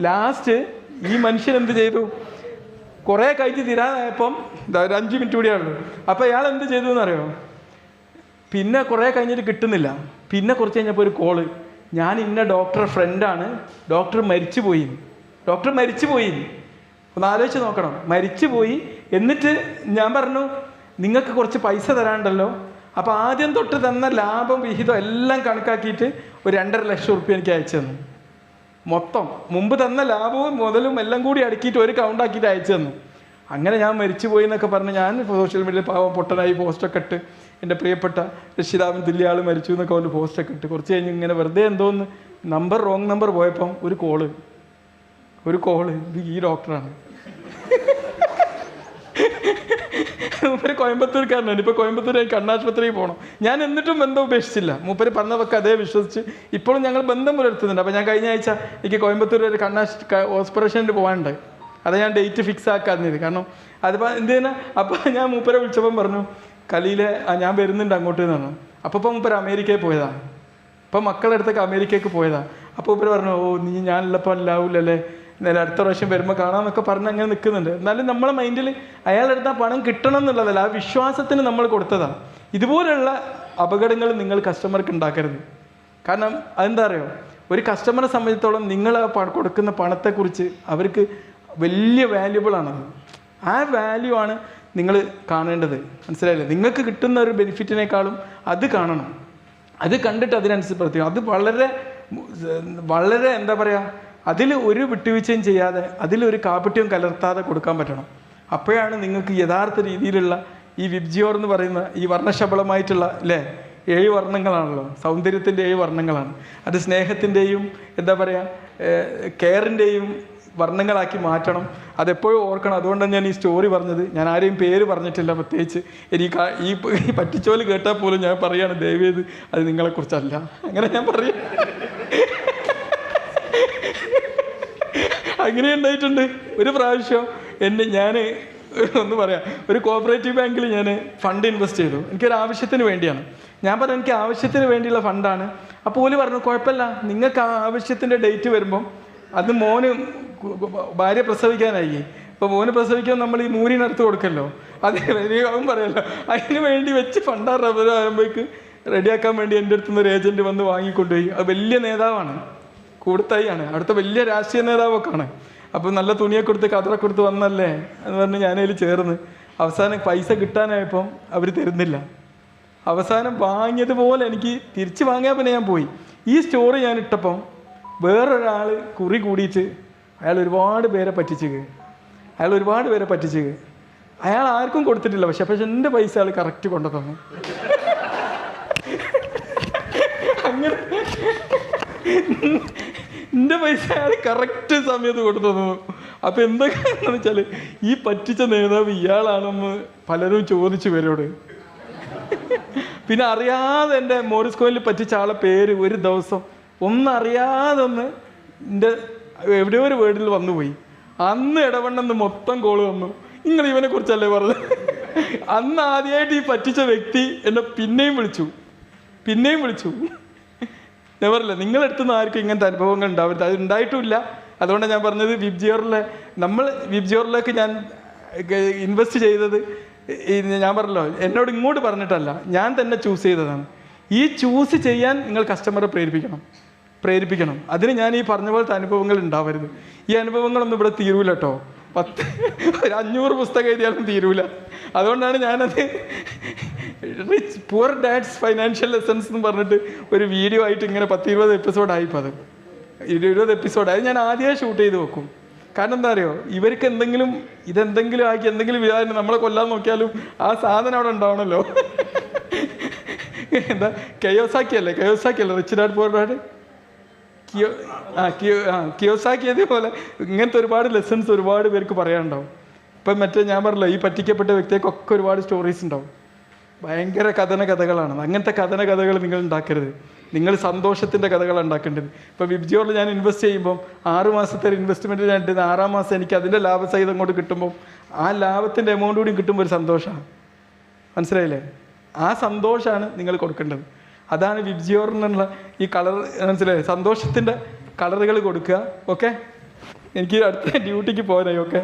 ലാസ്റ്റ് ഈ മനുഷ്യൻ എന്ത് ചെയ്തു, കുറേ കഴിഞ്ഞ് തീരാനായപ്പം ഒരു 5 മിനിറ്റ് കൂടിയാണല്ലോ. അപ്പോൾ അയാൾ എന്ത് ചെയ്തു എന്നറിയോ, പിന്നെ കുറേ കഴിഞ്ഞിട്ട് കിട്ടുന്നില്ല. പിന്നെ കുറച്ച് കഴിഞ്ഞപ്പോൾ ഒരു കോള്, ഞാൻ ഇന്ന ഡോക്ടറെ ഫ്രണ്ടാണ്, ഡോക്ടർ മരിച്ചുപോയി. ഒന്ന് ആലോചിച്ച് നോക്കണം, മരിച്ചുപോയി. എന്നിട്ട് ഞാൻ പറഞ്ഞു, നിങ്ങൾക്ക് കുറച്ച് പൈസ തരാനുണ്ടല്ലോ. അപ്പോൾ ആദ്യം തൊട്ട് തന്ന ലാഭം വിഹിതം എല്ലാം കണക്കാക്കിയിട്ട് ഒരു 2.5 ലക്ഷം റുപ്യ എനിക്ക് അയച്ചു തന്നു. മൊത്തം മുമ്പ് തന്ന ലാഭവും മുതലും എല്ലാം കൂടി അടുക്കിയിട്ട് ഒരു കൗണ്ടാക്കിയിട്ട് അയച്ചു തന്നു. അങ്ങനെ ഞാൻ മരിച്ചുപോയി എന്നൊക്കെ പറഞ്ഞ് ഞാൻ സോഷ്യൽ മീഡിയയിൽ പാവം പൊട്ടനായി പോസ്റ്റൊക്കെ ഇട്ട്, എൻ്റെ പ്രിയപ്പെട്ട രക്ഷിതാവിൻ തുല്യ ആൾ മരിച്ചു എന്നൊക്കെ അവൻ്റെ പോസ്റ്റൊക്കെ ഇട്ട് കുറച്ച് കഴിഞ്ഞ് ഇങ്ങനെ വെറുതെ എന്തോന്ന് റോങ് നമ്പർ പോയപ്പം ഒരു കോള് ഇത് ഈ ഡോക്ടറാണ്. മൂപ്പര് കോയമ്പത്തൂർക്കാരനാണ്. ഇപ്പോൾ കോയമ്പത്തൂർ കണ്ണാശുപത്രിയിൽ പോകണം. ഞാൻ എന്നിട്ടും ബന്ധം ഉപേക്ഷിച്ചില്ല. മൂപ്പര് പറഞ്ഞതൊക്കെ അതേ വിശ്വസിച്ച് ഇപ്പോഴും ഞങ്ങൾ ബന്ധം പുലർത്തുന്നുണ്ട്. അപ്പോൾ ഞാൻ കഴിഞ്ഞ ആഴ്ച എനിക്ക് കോയമ്പത്തൂർ ഒരു ഓപ്പറേഷനിൽ പോകാനുണ്ട്. അത് ഞാൻ ഡേറ്റ് ഫിക്സ് ആക്കാതിരുന്നത്. കാരണം അതിപ്പോൾ എന്ത് ചെയ്യുന്ന, അപ്പോൾ ഞാൻ മൂപ്പരെ വിളിച്ചപ്പം പറഞ്ഞു, കലിയിലെ ഞാൻ വരുന്നുണ്ട് അങ്ങോട്ട് എന്ന് പറഞ്ഞു. അപ്പോൾ മൂപ്പര് അമേരിക്കയിൽ പോയതാണ്. അപ്പോൾ മക്കളുടെ അടുത്തൊക്കെ അമേരിക്കയ്ക്ക് പോയതാണ്. അപ്പോൾ മൂപ്പര് പറഞ്ഞു, ഞാനുള്ളപ്പോൾ അല്ലാവൂലല്ലേ, എന്നാലും അടുത്ത പ്രാവശ്യം വരുമ്പോൾ കാണാമെന്നൊക്കെ പറഞ്ഞ് അങ്ങനെ നിൽക്കുന്നുണ്ട്. എന്നാലും നമ്മളെ മൈൻഡിൽ അയാളെടുത്ത പണം കിട്ടണം എന്നുള്ളതല്ല, ആ വിശ്വാസത്തിന് നമ്മൾ കൊടുത്തതാണ്. ഇതുപോലുള്ള അപകടങ്ങൾ നിങ്ങൾ കസ്റ്റമർക്ക് ഉണ്ടാക്കരുത്. കാരണം അതെന്താ അറിയോ, ഒരു കസ്റ്റമറെ സംബന്ധിച്ചിടത്തോളം നിങ്ങൾ കൊടുക്കുന്ന പണത്തെക്കുറിച്ച് അവർക്ക് വലിയ വാല്യുബിളാണത്. ആ വാല്യൂ ആണ് നിങ്ങൾ കാണേണ്ടത്. മനസ്സിലായില്ലേ? നിങ്ങൾക്ക് കിട്ടുന്ന ഒരു ബെനിഫിറ്റിനേക്കാളും അത് കാണണം. അത് കണ്ടിട്ട് അതിനനുസരിച്ച് പ്രത്യേകം അത് വളരെ എന്താ പറയുക, അതിൽ ഒരു വിട്ടുവീഴ്ചയും ചെയ്യാതെ അതിലൊരു കാപട്യവും കലർത്താതെ കൊടുക്കാൻ പറ്റണം. അപ്പോഴാണ് നിങ്ങൾക്ക് യഥാർത്ഥ രീതിയിലുള്ള ഈ വിബ്ജിയോർ എന്ന് പറയുന്ന ഈ വർണ്ണശബളമായിട്ടുള്ള അല്ലേ 7 വർണ്ണങ്ങളാണല്ലോ, സൗന്ദര്യത്തിൻ്റെ 7 വർണ്ണങ്ങളാണ്. അത് സ്നേഹത്തിൻ്റെയും എന്താ പറയുക കെയറിൻ്റെയും വർണ്ണങ്ങളാക്കി മാറ്റണം. അതെപ്പോഴും ഓർക്കണം. അതുകൊണ്ടാണ് ഞാൻ ഈ സ്റ്റോറി പറഞ്ഞത്. ഞാൻ ആരെയും പേര് പറഞ്ഞിട്ടില്ല പ്രത്യേകിച്ച്. എനിക്ക് ഈ പറ്റിച്ചോല് കേട്ടാൽ പോലും ഞാൻ പറയാണ് ദയവേത് അത് നിങ്ങളെക്കുറിച്ചല്ല, അങ്ങനെ ഞാൻ പറയാം. അങ്ങനെ ഉണ്ടായിട്ടുണ്ട്. ഒരു പ്രാവശ്യം ഞാൻ ഒന്ന് പറയാം, ഒരു കോഓപ്പറേറ്റീവ് ബാങ്കിൽ ഞാൻ ഫണ്ട് ഇൻവെസ്റ്റ് ചെയ്തു. എനിക്കൊരു ആവശ്യത്തിന് വേണ്ടിയാണ്. ഞാൻ പറഞ്ഞു എനിക്ക് ആവശ്യത്തിന് വേണ്ടിയുള്ള ഫണ്ടാണ്. അപ്പോൾ ഓല് പറഞ്ഞു കുഴപ്പമില്ല, നിങ്ങൾക്ക് ആ ആവശ്യത്തിൻ്റെ ഡേറ്റ് വരുമ്പം അത് മോന് ഭാര്യ പ്രസവിക്കാനായി. ഇപ്പോൾ മോന് പ്രസവിക്കാൻ നമ്മൾ ഈ മൂരിനടുത്ത് കൊടുക്കല്ലോ, അത് അവൻ പറയല്ലോ അതിന് വേണ്ടി വെച്ച് ഫണ്ടാകുമ്പോഴേക്ക് റെഡിയാക്കാൻ വേണ്ടി എൻ്റെ അടുത്തുനിന്ന് ഒരു ഏജൻറ്റ് വന്ന് വാങ്ങിക്കൊണ്ടുപോയി. അത് വലിയ നേതാവാണ്, കൂടത്തായിയാണ്, അവിടുത്തെ വലിയ രാഷ്ട്രീയ നേതാവൊക്കെ ആണ്. അപ്പോൾ നല്ല തുണിയൊക്കെ കൊടുത്ത് കതറൊക്കെ കൊടുത്ത് വന്നല്ലേ എന്ന് പറഞ്ഞ് ഞാനതിൽ ചേർന്ന് അവസാനം പൈസ കിട്ടാനായപ്പം അവർ തരുന്നില്ല. അവസാനം വാങ്ങിയതുപോലെ എനിക്ക് തിരിച്ച് വാങ്ങിയാൽ പിന്നെ ഞാൻ പോയി. ഈ സ്റ്റോറി ഞാൻ ഇട്ടപ്പം വേറൊരാൾ കുറി കൂടിയിട്ട് അയാൾ ഒരുപാട് പേരെ പറ്റിച്ച്. അയാൾ ആർക്കും കൊടുത്തിട്ടില്ല. പക്ഷെ എൻ്റെ പൈസ അയാൾ കറക്റ്റ് കൊണ്ടു തന്നു. അങ്ങനെ എൻ്റെ പൈസ അയാൾ കറക്റ്റ് സമയത്ത് കൊണ്ടു തന്നു. അപ്പം എന്തൊക്കെയാണെന്ന് വെച്ചാൽ ഈ പറ്റിച്ച നേതാവ് ഇയാളാണെന്ന് പലരും ചോദിച്ചു പേരോട്. പിന്നെ അറിയാതെ എൻ്റെ മോറിസ് കോയിനിൽ പറ്റിച്ച ആളെ പേര് ഒരു ദിവസം ഒന്നറിയാതെ എൻ്റെ എവിടെയോ ഒരു വേർഡിൽ വന്നുപോയി. അന്ന് ഇടവണ്ണെന്ന് മൊത്തം കോള് വന്നു, നിങ്ങൾ ഇവനെ കുറിച്ചല്ലേ പറഞ്ഞത്. അന്ന് ആദ്യമായിട്ട് ഈ പറ്റിച്ച വ്യക്തി എന്നെ പിന്നെയും വിളിച്ചു. ഞാൻ പറഞ്ഞില്ല നിങ്ങളെടുത്തുനിന്ന് ആർക്കും ഇങ്ങനത്തെ അനുഭവങ്ങൾ ഉണ്ടാവരുത്. അത് ഉണ്ടായിട്ടുമില്ല. അതുകൊണ്ടാണ് ഞാൻ പറഞ്ഞത് വിബ്ജിയോറിലേക്ക് ഞാൻ ഇൻവെസ്റ്റ് ചെയ്തത് ഞാൻ പറഞ്ഞല്ലോ എന്നോട് ഇങ്ങോട്ട് പറഞ്ഞിട്ടല്ല, ഞാൻ തന്നെ ചൂസ് ചെയ്തതാണ്. ഈ ചൂസ് ചെയ്യാൻ നിങ്ങൾ കസ്റ്റമറെ പ്രേരിപ്പിക്കണം. അതിന് ഞാൻ ഈ പറഞ്ഞ പോലത്തെ അനുഭവങ്ങൾ ഉണ്ടാവരുത്. ഈ അനുഭവങ്ങളൊന്നും ഇവിടെ തീരൂല കേട്ടോ. ഒരു 500 പുസ്തകം എഴുതിയാലും തീരൂല. അതുകൊണ്ടാണ് ഞാനത് പുവർ ഡാഡ്സ് ഫൈനാൻഷ്യൽ ലെസൺസ് എന്ന് പറഞ്ഞിട്ട് ഒരു വീഡിയോ ആയിട്ട് ഇങ്ങനെ 10-20 എപ്പിസോഡായിപ്പോൾ അത് 20 എപ്പിസോഡ് അത് ഞാൻ ആദ്യമേ ഷൂട്ട് ചെയ്ത് വെക്കും. കാരണം എന്താ അറിയോ, ഇവർക്ക് ഇതെന്തെങ്കിലും ആക്കി എന്തെങ്കിലും വിചാരം നമ്മളെ കൊല്ലാൻ നോക്കിയാലും ആ സാധനം അവിടെ ഉണ്ടാവണമല്ലോ. എന്താ കയോസാക്കി അല്ലേ rich dad poor dad Kiyosaki അതേപോലെ ഇങ്ങനത്തെ ഒരുപാട് ലെസൺസ് ഒരുപാട് പേർക്ക് പറയാനുണ്ടാവും. ഇപ്പം ഞാൻ പറഞ്ഞല്ലോ ഈ പറ്റിക്കപ്പെട്ട വ്യക്തിയൊക്കെ ഒരുപാട് സ്റ്റോറീസ് ഉണ്ടാവും. ഭയങ്കര കഥകളാണ്. അങ്ങനത്തെ കഥകൾ നിങ്ങൾ ഉണ്ടാക്കരുത്. നിങ്ങൾ സന്തോഷത്തിൻ്റെ കഥകളാണ് ഉണ്ടാക്കേണ്ടത്. ഇപ്പോൾ വിബ്ജിയോറിൽ ഞാൻ ഇൻവെസ്റ്റ് ചെയ്യുമ്പം 6 മാസത്തെ ഒരു ഇൻവെസ്റ്റ്മെൻറ്റ് ഞാൻ ഇട്ട് 6-ാം മാസം എനിക്ക് അതിൻ്റെ ലാഭസഹിതം കൊണ്ട് കിട്ടുമ്പം ആ ലാഭത്തിൻ്റെ എമൗണ്ട് കൂടി കിട്ടുമ്പോൾ ഒരു സന്തോഷമാണ്. മനസ്സിലായില്ലേ? ആ സന്തോഷമാണ് നിങ്ങൾ കൊടുക്കേണ്ടത്. അതാണ് വിബ്ജിയോറിനുള്ള ഈ കളർ. മനസ്സിലായി? സന്തോഷത്തിൻ്റെ കളറുകൾ കൊടുക്കുക. ഓക്കെ, എനിക്ക് അടുത്ത ഡ്യൂട്ടിക്ക് പോരായി. ഓക്കെ.